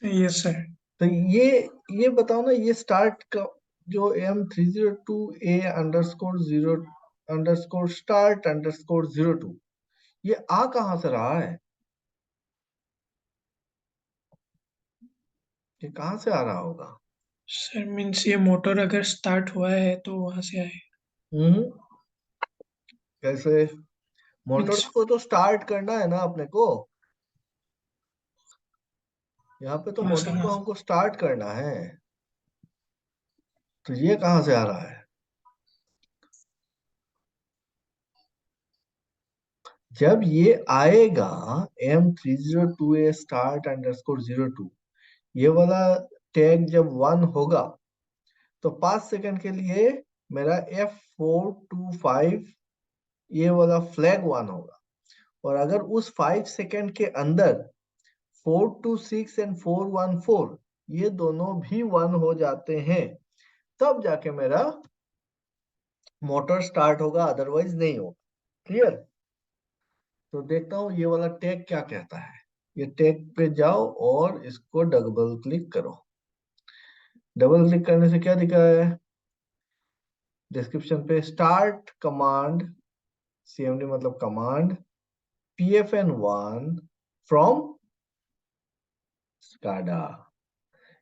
Yes sir. तो ये बताओ ना, ये स्टार्ट का जो M302A_0_start_02 ये आ कहां से रहा है? ये कहां से आ रहा होगा? सर मीन्स ये मोटर अगर स्टार्ट हुआ है तो वहां से आए। हम्म कैसे? मोटर मीन्स को तो स्टार्ट करना है ना अपने को। यहाँ पे तो हाँ मोटर सर। हाँ को हमको स्टार्ट करना है। तो ये कहां से आ रहा है? जब ये आएगा M302A_start_02, ये वाला टैग जब 1 होगा तो 5 सेकंड के लिए मेरा F425 ये वाला फ्लैग 1 होगा। और अगर उस 5 सेकंड के अंदर 4 to 6 एंड 4 1 4 ये दोनों भी 1 हो जाते हैं, तब जाके मेरा मोटर स्टार्ट होगा, अदरवाइज नहीं होगा। क्लियर? तो देखता हूँ ये वाला टैग क्या कहता है। ये टैग पे जाओ और इसको डबल क्लिक करो। डबल क्लिक करने से क्या दिखा है डिस्क्रिप्शन पे? स्टार्ट कमांड, CMD मतलब कमांड, PFN1 फ्रॉम स्काडा।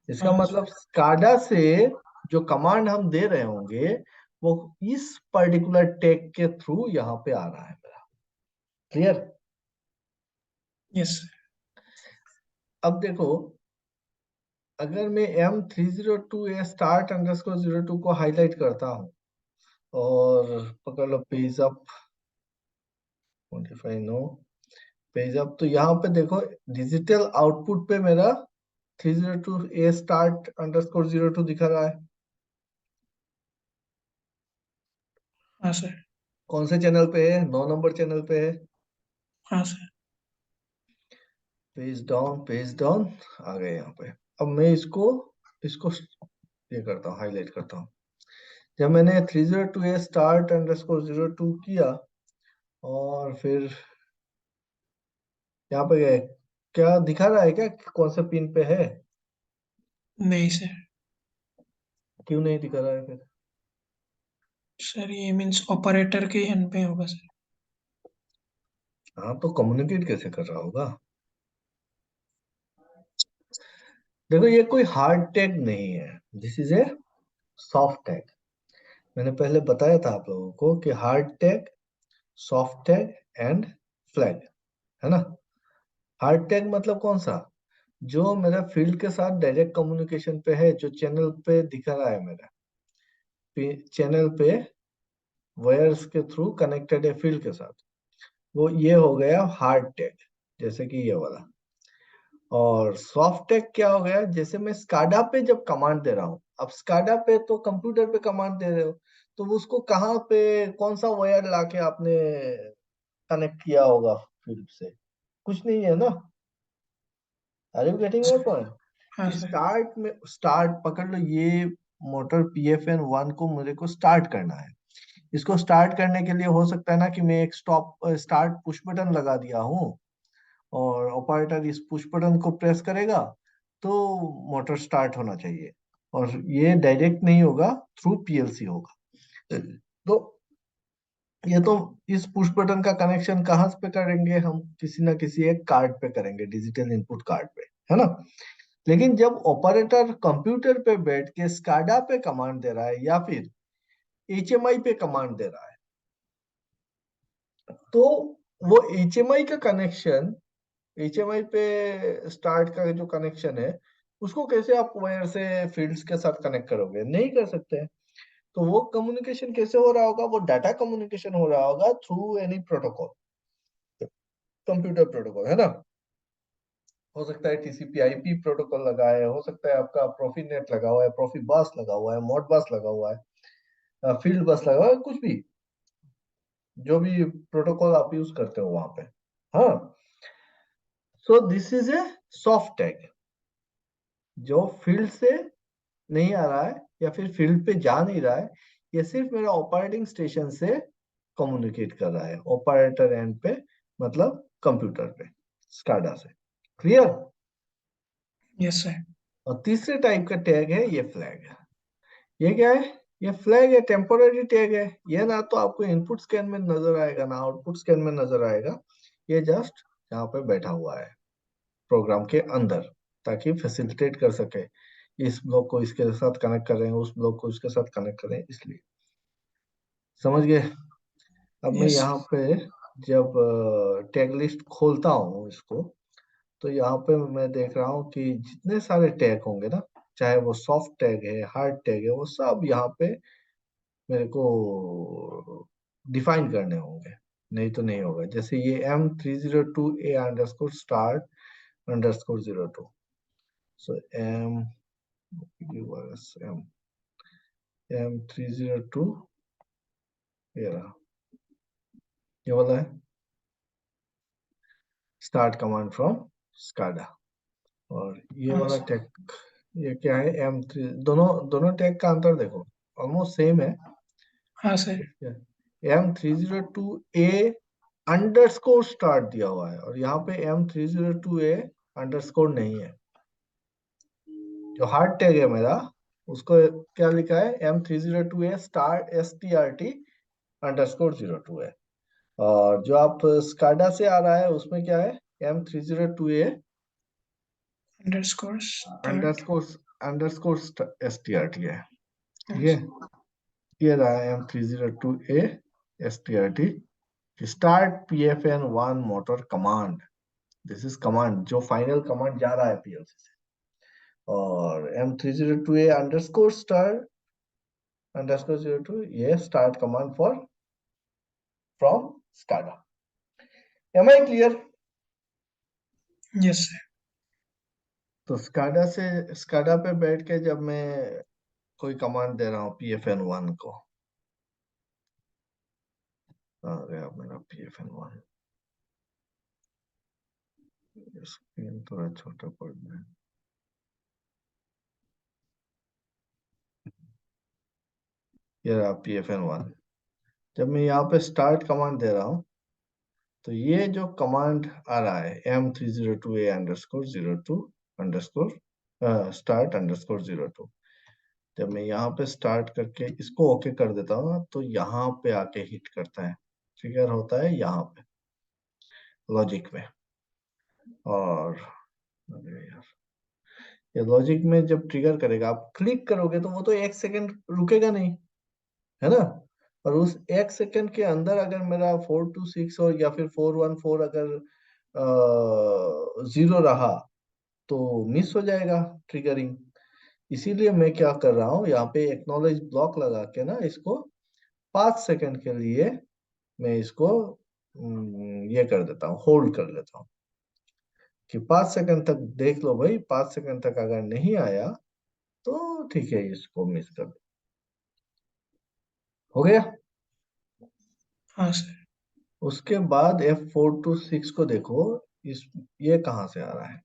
इसका हाँ मतलब स्काडा से जो कमांड हम दे रहे होंगे वो इस पर्टिकुलर टैग के थ्रू यहाँ पे आ रहा है मेरा। क्लियर? Yes sir. अब देखो, अगर मैं M302A_start_02 को हाईलाइट करता हूँ और पकड़ लो page up, modify no, page up, तो यहाँ पे देखो डिजिटल आउटपुट पे मेरा 302A_start_02 दिखा रहा है। हाँ सर। कौन से चैनल पे है? 9 नंबर चैनल पे है। हाँ सर। पेज डाउन आ गए यहाँ पे। अब मैं इसको इसको ये करता हूँ, हाईलाइट करता हूँ। जब मैंने 302A_start_02 किया और फिर यहाँ पे गए, क्या दिखा रहा है क्या कौन से पिन पे है? नहीं सर। क्यों नहीं दिखा रहा है फिर? सर ये मीन्स ऑपरेटर के हैंड पे होगा सर। हाँ, तो कम्युनिकेट कैसे कर रहा होगा? देखो ये कोई हार्ड टैग नहीं है, this is a soft tag. मैंने पहले बताया था आप लोगों को कि hard tag, soft tag and flag, है ना? हार्ड टैग मतलब कौन सा? जो मेरा फील्ड के साथ डायरेक्ट कम्युनिकेशन पे है, जो चैनल पे दिखा रहा है मेरा, चैनल पे वायर्स के थ्रू कनेक्टेड है फील्ड के साथ, वो ये हो गया हार्ड टैग। जैसे कि ये वाला। और सॉफ्ट टैग क्या हो गया, जैसे मैं स्काडा पे जब कमांड दे रहा हूँ, अब स्काडा पे तो कंप्यूटर पे कमांड दे रहे हो, तो वो उसको कहाँ पे कौन सा वायर लाके आपने कनेक्ट किया होगा फील्ड से? कुछ नहीं है ना। Are you getting my point? हाँ कि सर। स्टार्ट पकड़ लो, ये मोटर PFN1 को मेरे को स्टार्ट करना है। इसको स्टार्ट करने के लिए हो सकता है ना कि मैं एक स्टार्ट पुश बटन लगा दिया हूँ, और ऑपरेटर इस पुश बटन को प्रेस करेगा तो मोटर स्टार्ट होना चाहिए। और ये डायरेक्ट नहीं होगा, थ्रू PLC होगा। तो ये तो इस पुश बटन का कनेक्शन कहाँ पे करेंगे हम? किसी ना किसी एक कार्ड पे करेंगे, डिजिटल इनपुट कार्ड पे, है ना। लेकिन जब ऑपरेटर कंप्यूटर पे बैठ के स्काडा पे कमांड दे रहा है या फिर HMI पे कमांड दे रहा है, तो वो HMI का कनेक्शन, HMI पे स्टार्ट का जो कनेक्शन है, उसको कैसे आप वायर से फील्ड्स के साथ कनेक्ट करोगे? नहीं कर सकते हैं। तो वो कम्युनिकेशन कैसे हो रहा होगा? वो डाटा कम्युनिकेशन हो रहा होगा through any protocol, computer protocol, है ना। हो सकता है TCP/IP प्रोटोकॉल लगा है, हो सकता है आपका प्रोफीनेट लगा हुआ है, प्रोफी बस लगा हुआ है, मॉड बस लगा हुआ है, फील्ड बस लगा हुआ है, कुछ भी, जो भी प्रोटोकॉल आप यूज करते हो वहां पे। हाँ, so this is a soft tag, जो फील्ड से नहीं आ रहा है या फिर फील्ड पे जा नहीं रहा है, ये सिर्फ मेरा ऑपरेटिंग स्टेशन से कम्युनिकेट कर रहा है, ऑपरेटर एंड पे, मतलब कंप्यूटर पे, स्काडा से। क्लियर? Yes sir. और तीसरे टाइप का टैग है ये फ्लैग। ये क्या है? ये फ्लैग है, टेम्पोररी टैग है। ये ना तो आपको इनपुट स्कैन में नजर आएगा, ना आउटपुट स्कैन में नजर आएगा। ये जस्ट यहाँ पे बैठा हुआ है प्रोग्राम के अंदर, ताकि फैसिलिटेट कर सके, इस ब्लॉक को इसके साथ कनेक्ट कर रहे हैं, उस ब्लॉक को इसके साथ कनेक्ट कर रहे हैं, इसलिए। समझ गए? अब मैं यस। यहाँ पे जब टैग लिस्ट खोलता हूँ इसको, तो यहाँ पे मैं देख रहा हूँ कि जितने सारे टैग होंगे ना, चाहे वो सॉफ्ट टैग है, हार्ड टैग है, वो सब यहाँ पे मेरे को डिफाइन करने होंगे, नहीं तो नहीं होगा। जैसे ये M302A_start_02, सो M302, ये रहा, ये वाला है स्टार्ट कमांड फ्रॉम स्काडा। और ये हाँ वाला सर। टैग, ये क्या है? M3, दोनों दोनों टैग का अंतर देखो, ऑलमोस्ट सेम है। हाँ सर। M302A_ स्टार्ट दिया हुआ है, और यहाँ पे M302A_ नहीं है। जो हार्ड टैग है मेरा, उसको क्या लिखा है? M302A_STRT_02 है। और जो आप स्काडा से आ रहा है, उसमें क्या है? M302A underscore start. Underscore underscore STRT है। ठीक है, यस। ये रहा M302A_STRT, start PFN1 motor command. This is command, जो फाइनल कमांड जा रहा है PLC से। और M302A_star_02, ये start command for from SCADA. Am I clear? Yes sir. तो स्काडा पे बैठ के जब मैं कोई कमांड दे रहा हूँ PFN1 को, आ गया मेरा PFN1, स्क्रीन थोड़ा छोटा पड़ रहा है। ये रहा PFN1। जब मैं यहाँ पे स्टार्ट कमांड दे रहा हूँ, तो ये जो कमांड आ रहा है M302A_02_start_02, जब मैं यहाँ पे स्टार्ट करके इसको ओके कर देता हूँ ना, तो यहाँ पे आके हिट करता है, ट्रिगर होता है यहाँ पे लॉजिक में। और अरे यार, ये लॉजिक में जब ट्रिगर करेगा, आप क्लिक करोगे तो वो तो 1 सेकंड रुकेगा नहीं, है ना। और उस 1 सेकंड के अंदर अगर मेरा 426 हो या फिर 414 अगर 0 रहा, तो मिस हो जाएगा ट्रिगरिंग। इसीलिए मैं क्या कर रहा हूँ, यहाँ पे एक्नॉलेज ब्लॉक लगा के ना, इसको 5 सेकंड के लिए मैं इसको ये कर देता हूँ, होल्ड कर लेता हूँ। कि 5 सेकंड तक देख लो भाई, 5 सेकंड तक अगर नहीं आया तो ठीक है, इसको मिस कर दो। हो गया। हाँ सर। उसके बाद F4 to 6 को देखो, इस ये कहाँ से आ रहा है?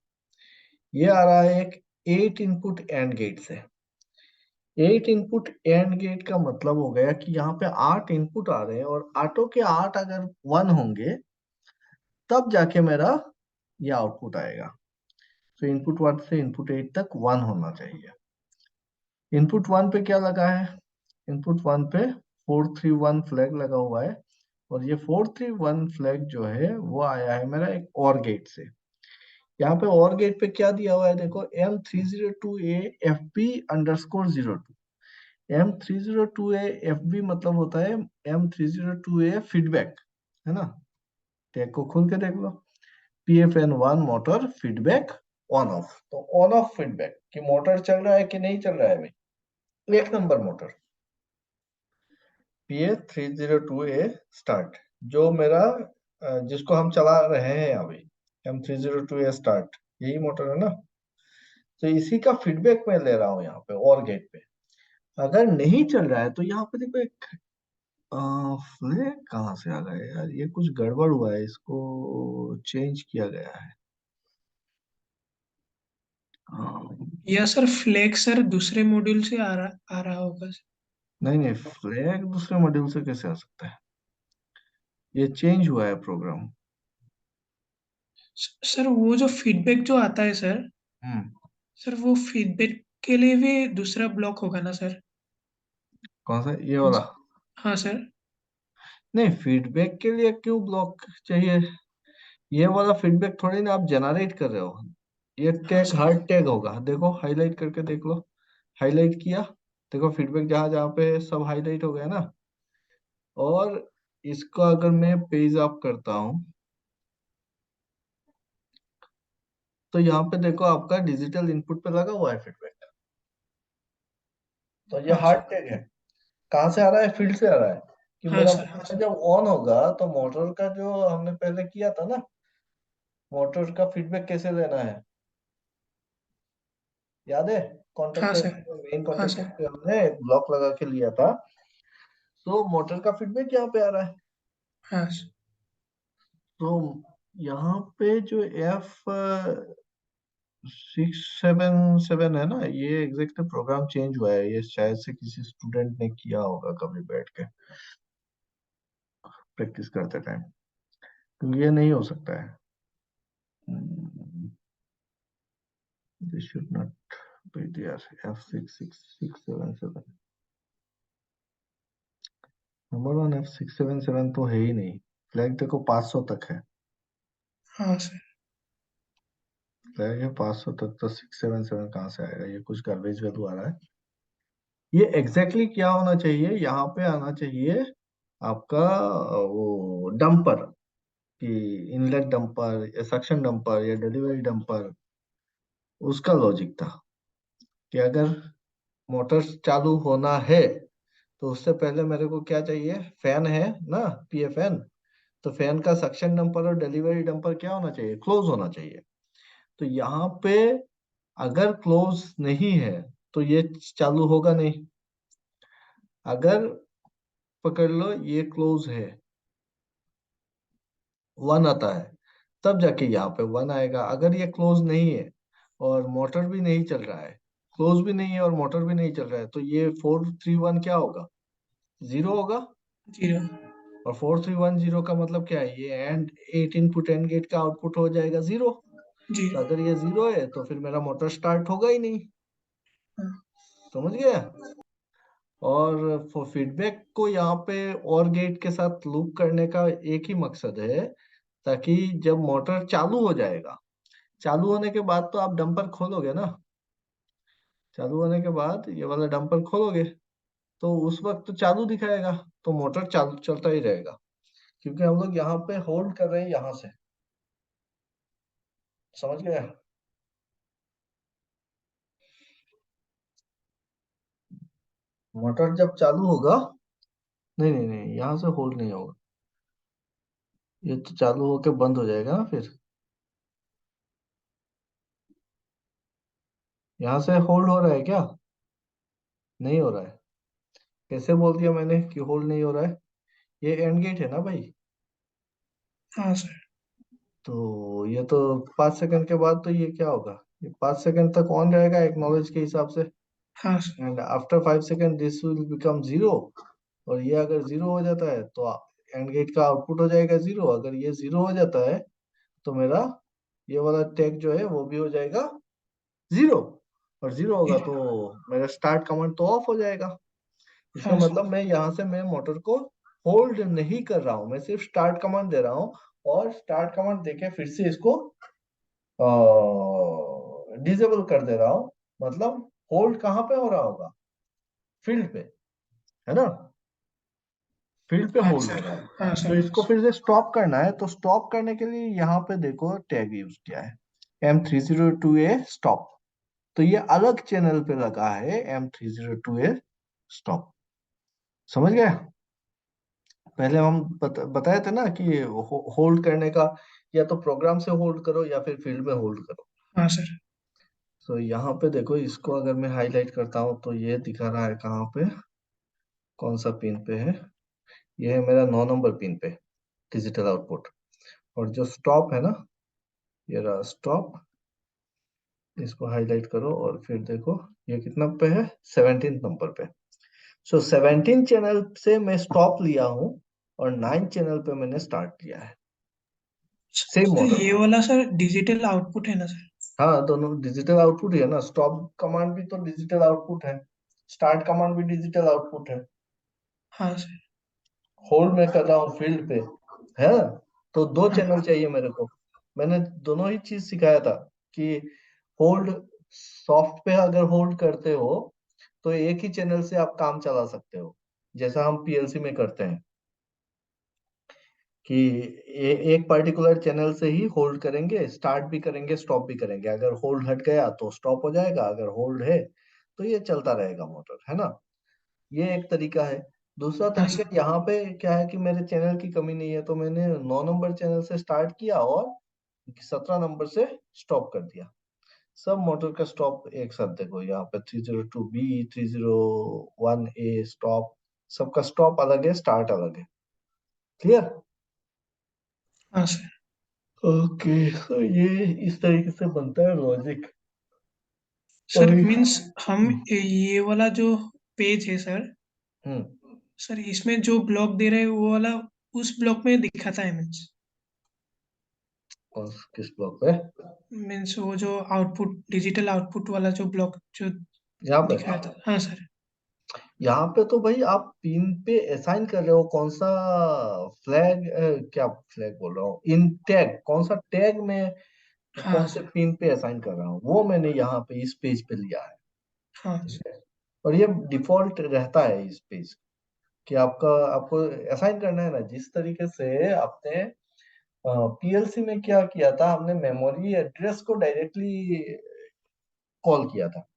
ये आ रहा है एक 8 इनपुट एंड गेट से। 8 इनपुट एंड गेट का मतलब हो गया कि यहाँ पे 8 इनपुट आ रहे हैं, और आठों के 8 अगर 1 होंगे तब जाके मेरा ये आउटपुट आएगा। तो इनपुट 1 से इनपुट 8 तक 1 होना चाहिए। इनपुट 1 पे क्या लगा है? इनपुट 1 पे 431 फ्लैग लगा हुआ है, और ये 431 फ्लैग जो है वो आया है मेरा एक और गेट से। यहाँ पे और गेट पे क्या दिया हुआ है देखो, M302A FB_02। M302A FB मतलब होता है M302A फीडबैक, है ना? टैग को खोल के देख लो, PFN1 motor feedback on off. तो ऑन ऑफ फीडबैक कि मोटर चल रहा है कि नहीं चल रहा है भाई, 1 नंबर मोटर। PA302A स्टार्ट, जो मेरा जिसको हम चला रहे हैं अभी, M302A स्टार्ट, यही मोटर है ना? तो इसी का फीडबैक मैं ले रहा हूँ यहाँ पे और गेट पे। अगर नहीं चल रहा है तो यहाँ पे देखो एक फ्लैग कहाँ से आ गया यार, ये कुछ गड़बड़ हुआ है, इसको चेंज किया गया है। हाँ, या सर फ्लैग सर दूसरे मॉड्यूल से आ रहा होगा सर। नहीं नहीं, फ्लैग दूसरे मॉड्यूल से कैसे आ सकता है? ये चेंज हुआ है प्रोग्राम। सर वो जो फीडबैक जो आता है सर, हम्म। सर वो फीडबैक के लिए भी दूसरा ब्लॉक होगा ना सर? कौन सा, ये वाला? हाँ सर। नहीं, फीडबैक के लिए क्यों ब्लॉक चाहिए? ये वाला फीडबैक थोड़ी ना आप जनरेट कर रहे हो। ये हाँ टैग सर। हर टैग होगा, देखो हाईलाइट करके देख लो। हाईलाइट किया, देखो फीडबैक जहां जहां पे सब हाईलाइट हो गया ना। और इसको अगर मैं पेज अप करता हूँ तो यहाँ पे देखो आपका डिजिटल इनपुट पे लगा हुआ है फीडबैक। तो ये हाँ हार्ड सर। टैग है। कहाँ से आ रहा है? फील्ड से आ रहा है। कि हाँ मेरा सर। हाँ मोटर सर। जब ऑन होगा तो मोटर का जो हमने पहले किया था ना, मोटर का फीडबैक कैसे लेना है, याद है? हाँ कॉन्टेक्टर, सर। मेन हाँ कॉन्टेक्टर सर। पे हमने एक ब्लॉक लगा के लिया था। तो मोटर का फीडबैक यहाँ पे आ रहा है। हाँ सर। तो यहाँ पे जो F677 है ना, ये एग्जैक्ट प्रोग्राम चेंज हुआ है। ये शायद से किसी स्टूडेंट ने किया होगा कभी बैठ के प्रैक्टिस करते टाइम, क्योंकि ये नहीं हो सकता है। This should not be there. F66677 number 1 F677 तो है ही नहीं। फ्लैग देखो 500 तक है। हाँ सर। फ्लैग है 500 तक, तो 677 कहाँ से आएगा? ये कुछ गार्बेज वैल्यू आ रहा है। ये एग्जैक्टली exactly क्या होना चाहिए, यहाँ पे आना चाहिए आपका वो डंपर, कि इनलेट डंपर या सक्शन डंपर या डिलीवरी डंपर, उसका लॉजिक था कि अगर मोटर चालू होना है तो उससे पहले मेरे को क्या चाहिए? फैन है ना, PFN। तो फैन का सक्शन डंपर और डिलीवरी डंपर क्या होना चाहिए? क्लोज होना चाहिए। तो यहाँ पे अगर क्लोज नहीं है तो ये चालू होगा नहीं। अगर पकड़ लो ये क्लोज है, 1 आता है, तब जाके यहाँ पे 1 आएगा। अगर ये क्लोज नहीं है और मोटर भी नहीं चल रहा है, क्लोज भी नहीं है और मोटर भी नहीं चल रहा है, तो ये 431 क्या होगा? 0 होगा। 0। और 4310 का मतलब क्या है? ये एंड 8 इनपुट एंड गेट का आउटपुट हो जाएगा 0। 0। तो अगर ये 0 है तो फिर मेरा मोटर स्टार्ट होगा ही नहीं। समझ गया? और फीडबैक को यहाँ पे और गेट के साथ लूप करने का एक ही मकसद है, ताकि जब मोटर चालू हो जाएगा, चालू होने के बाद तो आप डंपर खोलोगे ना, चालू होने के बाद ये वाला डंपर खोलोगे तो उस वक्त तो चालू दिखाएगा, तो मोटर चालू चलता ही रहेगा। क्योंकि हम लोग यहाँ पे होल्ड कर रहे हैं यहाँ से। समझ गया? मोटर जब चालू होगा, नहीं नहीं नहीं, यहाँ से होल्ड नहीं होगा, ये तो चालू होके बंद हो जाएगा ना फिर। यहाँ से होल्ड हो रहा है क्या? नहीं हो रहा है। कैसे बोल दिया मैंने कि होल्ड नहीं हो रहा है? ये एंड गेट है ना भाई। हाँ सर। तो ये तो 5 सेकंड के बाद तो ये क्या होगा, ये 5 सेकंड तक ऑन रहेगा एक्नॉलेज के हिसाब से। हाँ sir. And after 5 second this will become zero. और ये अगर जीरो हो जाता है तो एंड गेट का आउटपुट हो जाएगा जीरो। अगर ये जीरो हो जाता है तो मेरा ये वाला टैग जो है वो भी हो जाएगा जीरो। और जीरो होगा तो मेरा स्टार्ट कमांड तो ऑफ हो जाएगा। इसका हाँ सर। मतलब मैं यहाँ से मैं मोटर को होल्ड नहीं कर रहा हूँ, मैं सिर्फ स्टार्ट कमांड दे रहा हूँ। और स्टार्ट कमांड देके फिर से इसको डिसेबल कर दे रहा हूँ। मतलब होल्ड कहाँ पे हो रहा होगा? फील्ड पे, है ना? फील्ड पे हाँ होल्ड हो सर। रहा है। हाँ तो सर। इसको फिर से स्टॉप करना है, तो स्टॉप करने के लिए यहाँ पे देखो टैग यूज किया है M302A स्टॉप। तो ये अलग चैनल पे लगा है M302A स्टॉप। समझ गए? पहले हम बताए थे ना कि होल्ड करने का, या तो प्रोग्राम से होल्ड करो या फिर फील्ड में होल्ड करो। हाँ सर। तो यहाँ पे देखो, इसको अगर मैं हाईलाइट करता हूँ तो ये दिखा रहा है कहाँ पे, कौन सा पिन पे है? ये है मेरा 9 नंबर पिन पे, डिजिटल आउटपुट। और जो स्टॉप है ना, ये रहा स्टॉप। इसको हाईलाइट करो और फिर देखो ये कितना पे है, 17 नंबर पे। सो 17 चैनल से मैं स्टॉप लिया हूँ और 9 चैनल पे मैंने स्टार्ट लिया है। Same sir model. ये वाला सर डिजिटल आउटपुट है ना सर? हाँ, दोनों डिजिटल आउटपुट ही है ना। स्टॉप कमांड भी तो डिजिटल आउटपुट है, स्टार्ट कमांड भी डिजिटल आउटपुट है। हाँ सर। होल्ड में कर रहा हूँ फील्ड पे, है ना? तो दो हाँ। चैनल चाहिए मेरे को। मैंने दोनों ही चीज सिखाया था कि होल्ड, सॉफ्ट पे अगर होल्ड करते हो तो एक ही चैनल से आप काम चला सकते हो, जैसा हम पीएलसी में करते हैं कि एक पर्टिकुलर चैनल से ही होल्ड करेंगे, स्टार्ट भी करेंगे स्टॉप भी करेंगे। अगर होल्ड हट गया तो स्टॉप हो जाएगा, अगर होल्ड है तो ये चलता रहेगा मोटर, है ना? ये एक तरीका है। दूसरा हाँ तरीका सर। यहाँ पे क्या है कि मेरे चैनल की कमी नहीं है, तो मैंने 9 नंबर चैनल से स्टार्ट किया और 17 नंबर से स्टॉप कर दिया। सब मोटर का स्टॉप एक साथ देखो यहाँ पे, 302B, 301A स्टॉप। सबका स्टॉप अलग है, स्टार्ट अलग है। क्लियर? हाँ सर। ओके, तो ये इस तरीके से बनता है लॉजिक। सर अभी मीन्स हम ये वाला जो पेज है सर, हम्म। सर इसमें जो ब्लॉक दे रहे हैं वो वाला उस ब्लॉक में दिखाता है मीन्स। किस ब्लॉक पे? मीन्स वो जो आउटपुट डिजिटल आउटपुट वाला जो ब्लॉक जो यहाँ पे? दिखाया था, हाँ सर। यहाँ पे तो भाई आप पिन पे असाइन कर रहे हो कौन सा फ्लैग, क्या फ्लैग बोल रहा हूँ, इन टैग कौन सा टैग में हाँ कौन से सर। पिन पे असाइन कर रहा हूँ, वो मैंने यहाँ पे इस पेज पे लिया है। हाँ ठीक सर। है? और ये डिफॉल्ट रहता है इस पेज कि आपका, आपको असाइन करना है ना जिस तरीके से आपने पीएलसी में क्या किया था, हमने मेमोरी एड्रेस को डायरेक्टली कॉल किया था,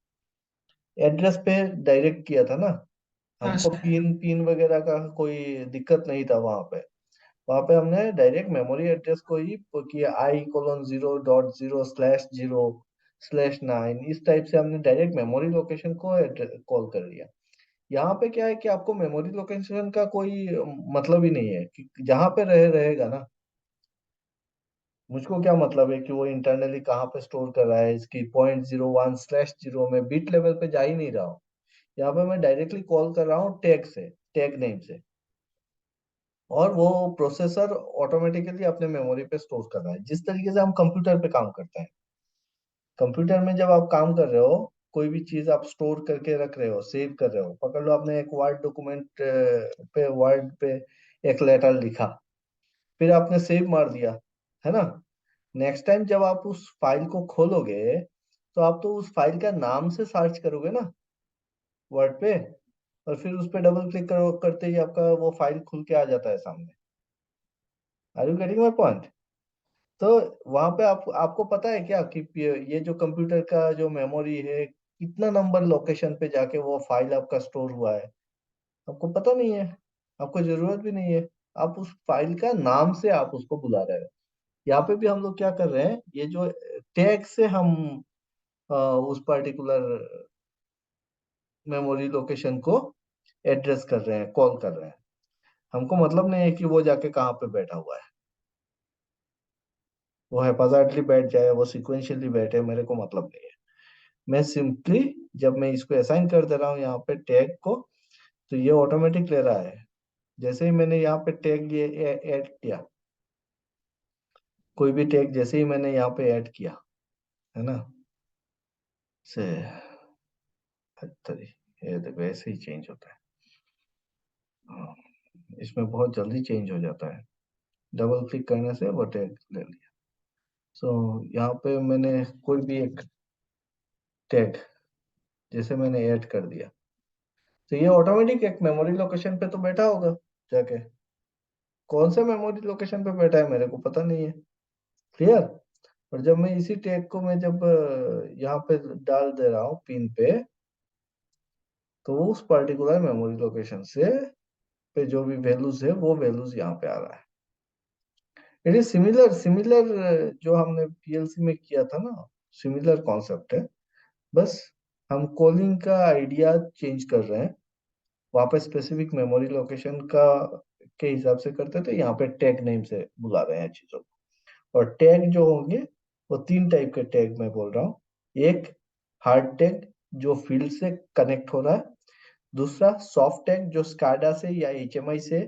एड्रेस पे डायरेक्ट किया था ना। हाँ हमको सर। पिन पिन वगैरह का कोई दिक्कत नहीं था वहां पे। वहां पे हमने डायरेक्ट मेमोरी एड्रेस को ही किया, I:0.0/0/9, इस टाइप से हमने डायरेक्ट मेमोरी लोकेशन को कॉल कर लिया। यहाँ पे क्या है कि आपको मेमोरी लोकेशन का कोई मतलब ही नहीं है, कि जहाँ पे रहेगा ना। मुझको क्या मतलब है कि वो इंटरनली कहाँ पे स्टोर कर रहा है, इसकी .01/0 में बिट लेवल पे जा ही नहीं रहा हूँ। यहाँ पे मैं डायरेक्टली कॉल कर रहा हूँ टैग से, टैग नेम से। और वो प्रोसेसर ऑटोमेटिकली अपने मेमोरी पे स्टोर कर रहा है, जिस तरीके से हम कंप्यूटर पे काम करते हैं। कंप्यूटर में जब आप काम कर रहे हो, कोई भी चीज आप स्टोर करके रख रहे हो, सेव कर रहे हो, पकड़ लो आपने एक वर्ड डॉक्यूमेंट पे, वर्ड पे एक लेटर लिखा, फिर आपने सेव मार दिया, है ना? नेक्स्ट टाइम जब आप उस फाइल को खोलोगे तो आप तो उस फाइल का नाम से सर्च करोगे ना, वर्ड पे। और फिर उस पे डबल क्लिक करो, करते ही आपका वो फाइल खुल के आ जाता है सामने। Are you getting my point? तो वहां पे आपको पता है क्या कि ये जो कंप्यूटर का जो मेमोरी है, कितना नंबर लोकेशन पे जाके वो फाइल आपका स्टोर हुआ है? आपको पता नहीं है, आपको जरूरत भी नहीं है। आप उस फाइल का नाम से आप उसको बुला रहे हो। यहाँ पे भी हम लोग क्या कर रहे हैं, ये जो टैग से हम उस पर्टिकुलर मेमोरी लोकेशन को एड्रेस कर रहे हैं, कॉल कर रहे हैं। हमको मतलब नहीं है कि वो जाके कहाँ पे बैठा हुआ है, वो हैपोजाइटली बैठ जाए, वो सिक्वेंशियली बैठे, मेरे को मतलब नहीं है। मैं सिंपली जब मैं इसको असाइन कर दे रहा हूँ यहाँ पे टैग को, तो ये ऑटोमेटिक ले रहा है। जैसे ही मैंने यहाँ पे टैग ये ऐड किया, कोई भी टैग जैसे ही मैंने यहाँ पे ऐड किया, है ना, से ये देखो ऐसे ही चेंज होता है। हाँ, इसमें बहुत जल्दी चेंज हो जाता है, डबल क्लिक करने से वो टैग ले लिया। सो यहाँ पे मैंने कोई भी एक टैग जैसे मैंने ऐड कर दिया, तो ये ऑटोमेटिक एक मेमोरी लोकेशन पे तो बैठा होगा जाके। कौन से मेमोरी लोकेशन पे बैठा है मेरे को पता नहीं है। क्लियर। और जब मैं इसी टैग को मैं जब यहाँ पे डाल दे रहा हूँ पिन पे, तो उस पर्टिकुलर मेमोरी लोकेशन से पे जो भी वैल्यूज है वो वैल्यूज यहाँ पे आ रहा है। इट इज सिमिलर सिमिलर जो हमने पीएलसी में किया था ना, सिमिलर कॉन्सेप्ट है। बस हम कॉलिंग का आइडिया चेंज कर रहे हैं। वहां पे स्पेसिफिक मेमोरी लोकेशन का के हिसाब से करते थे, यहाँ पे टैग नेम से बुला रहे हैं चीजों को। और टैग जो होंगे वो तीन टाइप के टैग मैं बोल रहा हूँ। एक हार्ड टैग जो फील्ड से कनेक्ट हो रहा है, दूसरा सॉफ्ट टैग जो स्काडा से या एचएमआई से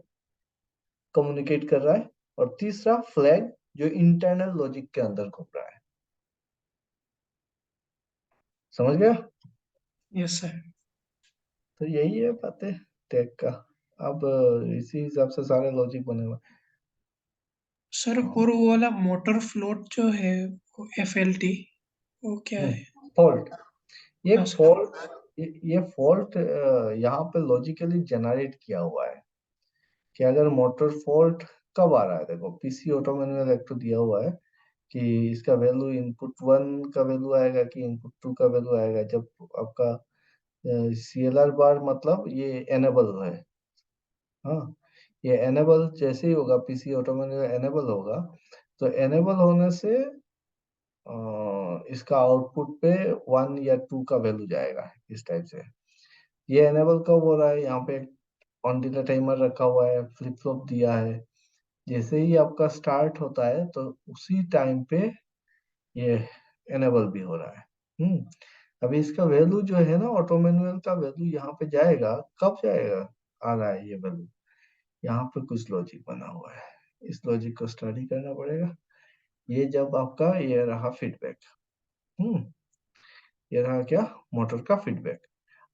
कम्युनिकेट कर रहा है, और तीसरा फ्लैग जो इंटरनल लॉजिक के अंदर घूम रहा है। समझ गया। Yes sir. तो यही है बातें टैग का। अब इसी हिसाब से सारे लॉजिक बने हुए सर हैं। और वो वाला मोटर फ्लोट जो है, वो एफएलटी, वो क्या है? फॉल्ट, ये हाँ सर। फॉल्ट, ये फॉल्ट यहाँ पे लॉजिकली जनरेट किया हुआ है कि अगर मोटर फॉल्ट कब आ रहा है। देखो पीसी ऑटो मैनुअल एक तो दिया हुआ है कि इसका वैल्यू इनपुट वन का वैल्यू आएगा कि इनपुट टू का वैल्यू आएगा, जब आपका सीएलआर बार मतलब ये एनेबल है। हाँ, ये एनेबल जैसे ही होगा, पीसी ऑटो मैनुअल एनेबल होगा, तो एनेबल होने से इसका आउटपुट पे वन या टू का वैल्यू जाएगा इस टाइप से। ये एनेबल कब हो रहा है, यहाँ पे ऑन डिले टाइमर रखा हुआ है, फ्लिप फ्लॉप दिया है। जैसे ही आपका स्टार्ट होता है तो उसी टाइम पे ये एनेबल भी हो रहा है। अभी इसका वैल्यू जो है ना, ऑटो मैनुअल का वैल्यू यहाँ पे जाएगा, कब जाएगा, आ रहा है ये वैल्यू। यहाँ पे कुछ लॉजिक बना हुआ है, इस लॉजिक को स्टडी करना पड़ेगा। ये जब आपका ये रहा फीडबैक, हम्म ये रहा क्या, मोटर का फीडबैक।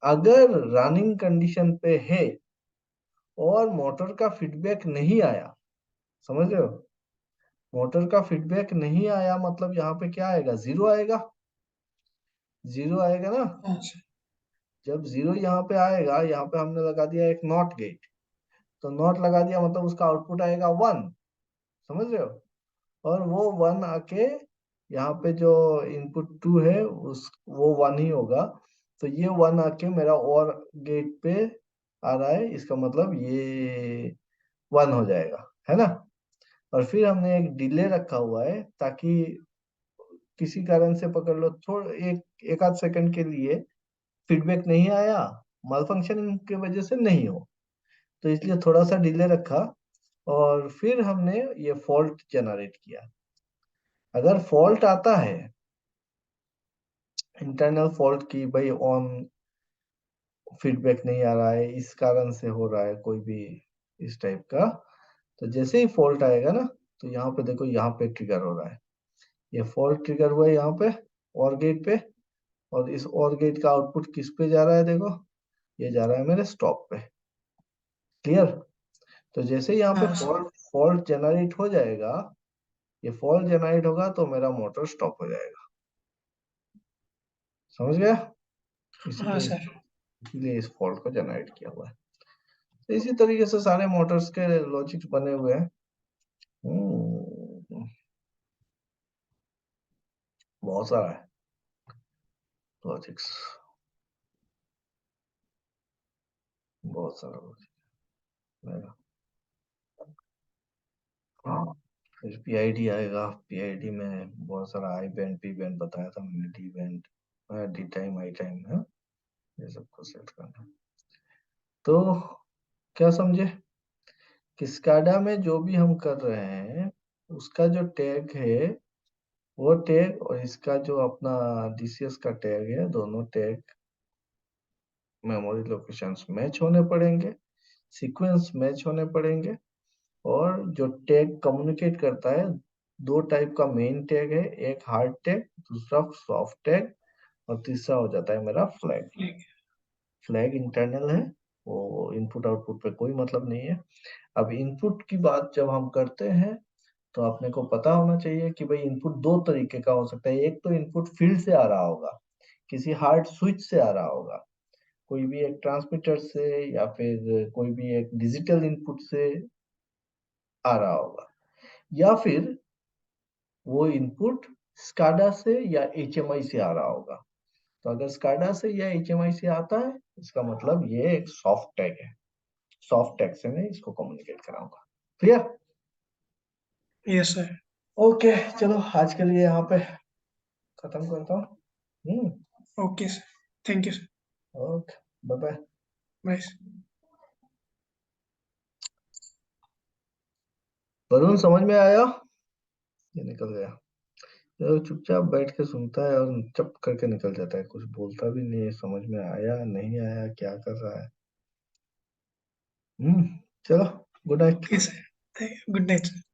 अगर रनिंग कंडीशन पे है और मोटर का फीडबैक नहीं आया, समझ रहे हो, मोटर का फीडबैक नहीं आया मतलब यहाँ पे क्या आएगा, जीरो आएगा। जीरो आएगा ना। हाँ सर। जब जीरो यहाँ पे आएगा, यहाँ पे हमने लगा दिया एक नॉट गेट, तो नॉट लगा दिया मतलब उसका आउटपुट आएगा वन। समझ रहे हो। और वो वन आके यहाँ पे जो इनपुट टू है उस वो वन ही होगा। तो ये वन आके मेरा और गेट पे आ रहा है, इसका मतलब ये वन हो जाएगा, है ना। और फिर हमने एक डिले रखा हुआ है ताकि किसी कारण से पकड़ लो थोड़ा एक आध सेकंड के लिए फीडबैक नहीं आया, माल फंक्शनिंग की वजह से नहीं हो, तो इसलिए थोड़ा सा डिले रखा। और फिर हमने ये फॉल्ट जनरेट किया। अगर फॉल्ट आता है, इंटरनल फॉल्ट की भाई ऑन फीडबैक नहीं आ रहा है, इस कारण से हो रहा है कोई भी इस टाइप का, तो जैसे ही फॉल्ट आएगा ना, तो यहाँ पे देखो यहाँ पे ट्रिगर हो रहा है। ये फॉल्ट ट्रिगर हुआ है यहाँ पे और गेट पे, और इस और गेट का आउटपुट किस पे जा रहा है, देखो ये जा रहा है मेरे स्टॉप पे। क्लियर। तो जैसे ही यहाँ पे हाँ सर। फॉल्ट फॉल्ट जनरेट हो जाएगा, ये फॉल्ट जनरेट होगा तो मेरा मोटर स्टॉप हो जाएगा। समझ गया। हाँ इसीलिए सर। इसीलिए इस फॉल्ट को जनरेट किया हुआ है। तो इसी तरीके से सारे मोटर्स के लॉजिक्स बने हुए हैं। बहुत सारा है लॉजिक्स, बहुत सारा लॉजिक है। हाँ, फिर पीआईडी आएगा। पीआईडी में बहुत सारा आई बैंड पी बैंड बताया था मैंने, D band D time I time है, ये सबको सेट करना। तो क्या समझे कि स्काडा में जो भी हम कर रहे हैं उसका जो टैग है वो टैग और इसका जो अपना डीसीएस का टैग है, दोनों टैग मेमोरी लोकेशंस मैच होने पड़ेंगे, सीक्वेंस मैच होने पड़ेंगे। और जो टैग कम्युनिकेट करता है, दो टाइप का मेन टैग है, एक हार्ड टैग, दूसरा सॉफ्ट टैग, और तीसरा हो जाता है मेरा फ्लैग। ठीक फ्लैग इंटरनल है, वो इनपुट आउटपुट पे कोई मतलब नहीं है। अब इनपुट की बात जब हम करते हैं तो अपने को पता होना चाहिए कि भाई इनपुट दो तरीके का हो सकता है। एक तो इनपुट फील्ड से आ रहा होगा, किसी हार्ड स्विच से आ रहा होगा, कोई भी एक ट्रांसमीटर से, या फिर कोई भी एक डिजिटल इनपुट से आ रहा होगा, या फिर वो इनपुट स्काडा से या एचएमआई से आ रहा होगा। तो अगर स्काडा से या एचएमआई से आता है, इसका मतलब ये एक सॉफ्ट टैग है। सॉफ्ट टैग से मैं इसको कम्युनिकेट कराऊंगा। क्लियर? Yes sir. ओके, चलो आज के लिए यहाँ पे खत्म करता हूँ। Okay sir, thank you sir. Okay, bye bye. Bye. Varun, समझ में आया? ये निकल गया। तो चुपचाप बैठ के सुनता है और चुप करके निकल जाता है, कुछ बोलता भी नहीं है। समझ में आया नहीं आया, क्या कर रहा है? चलो, good night. Okay sir, good night sir.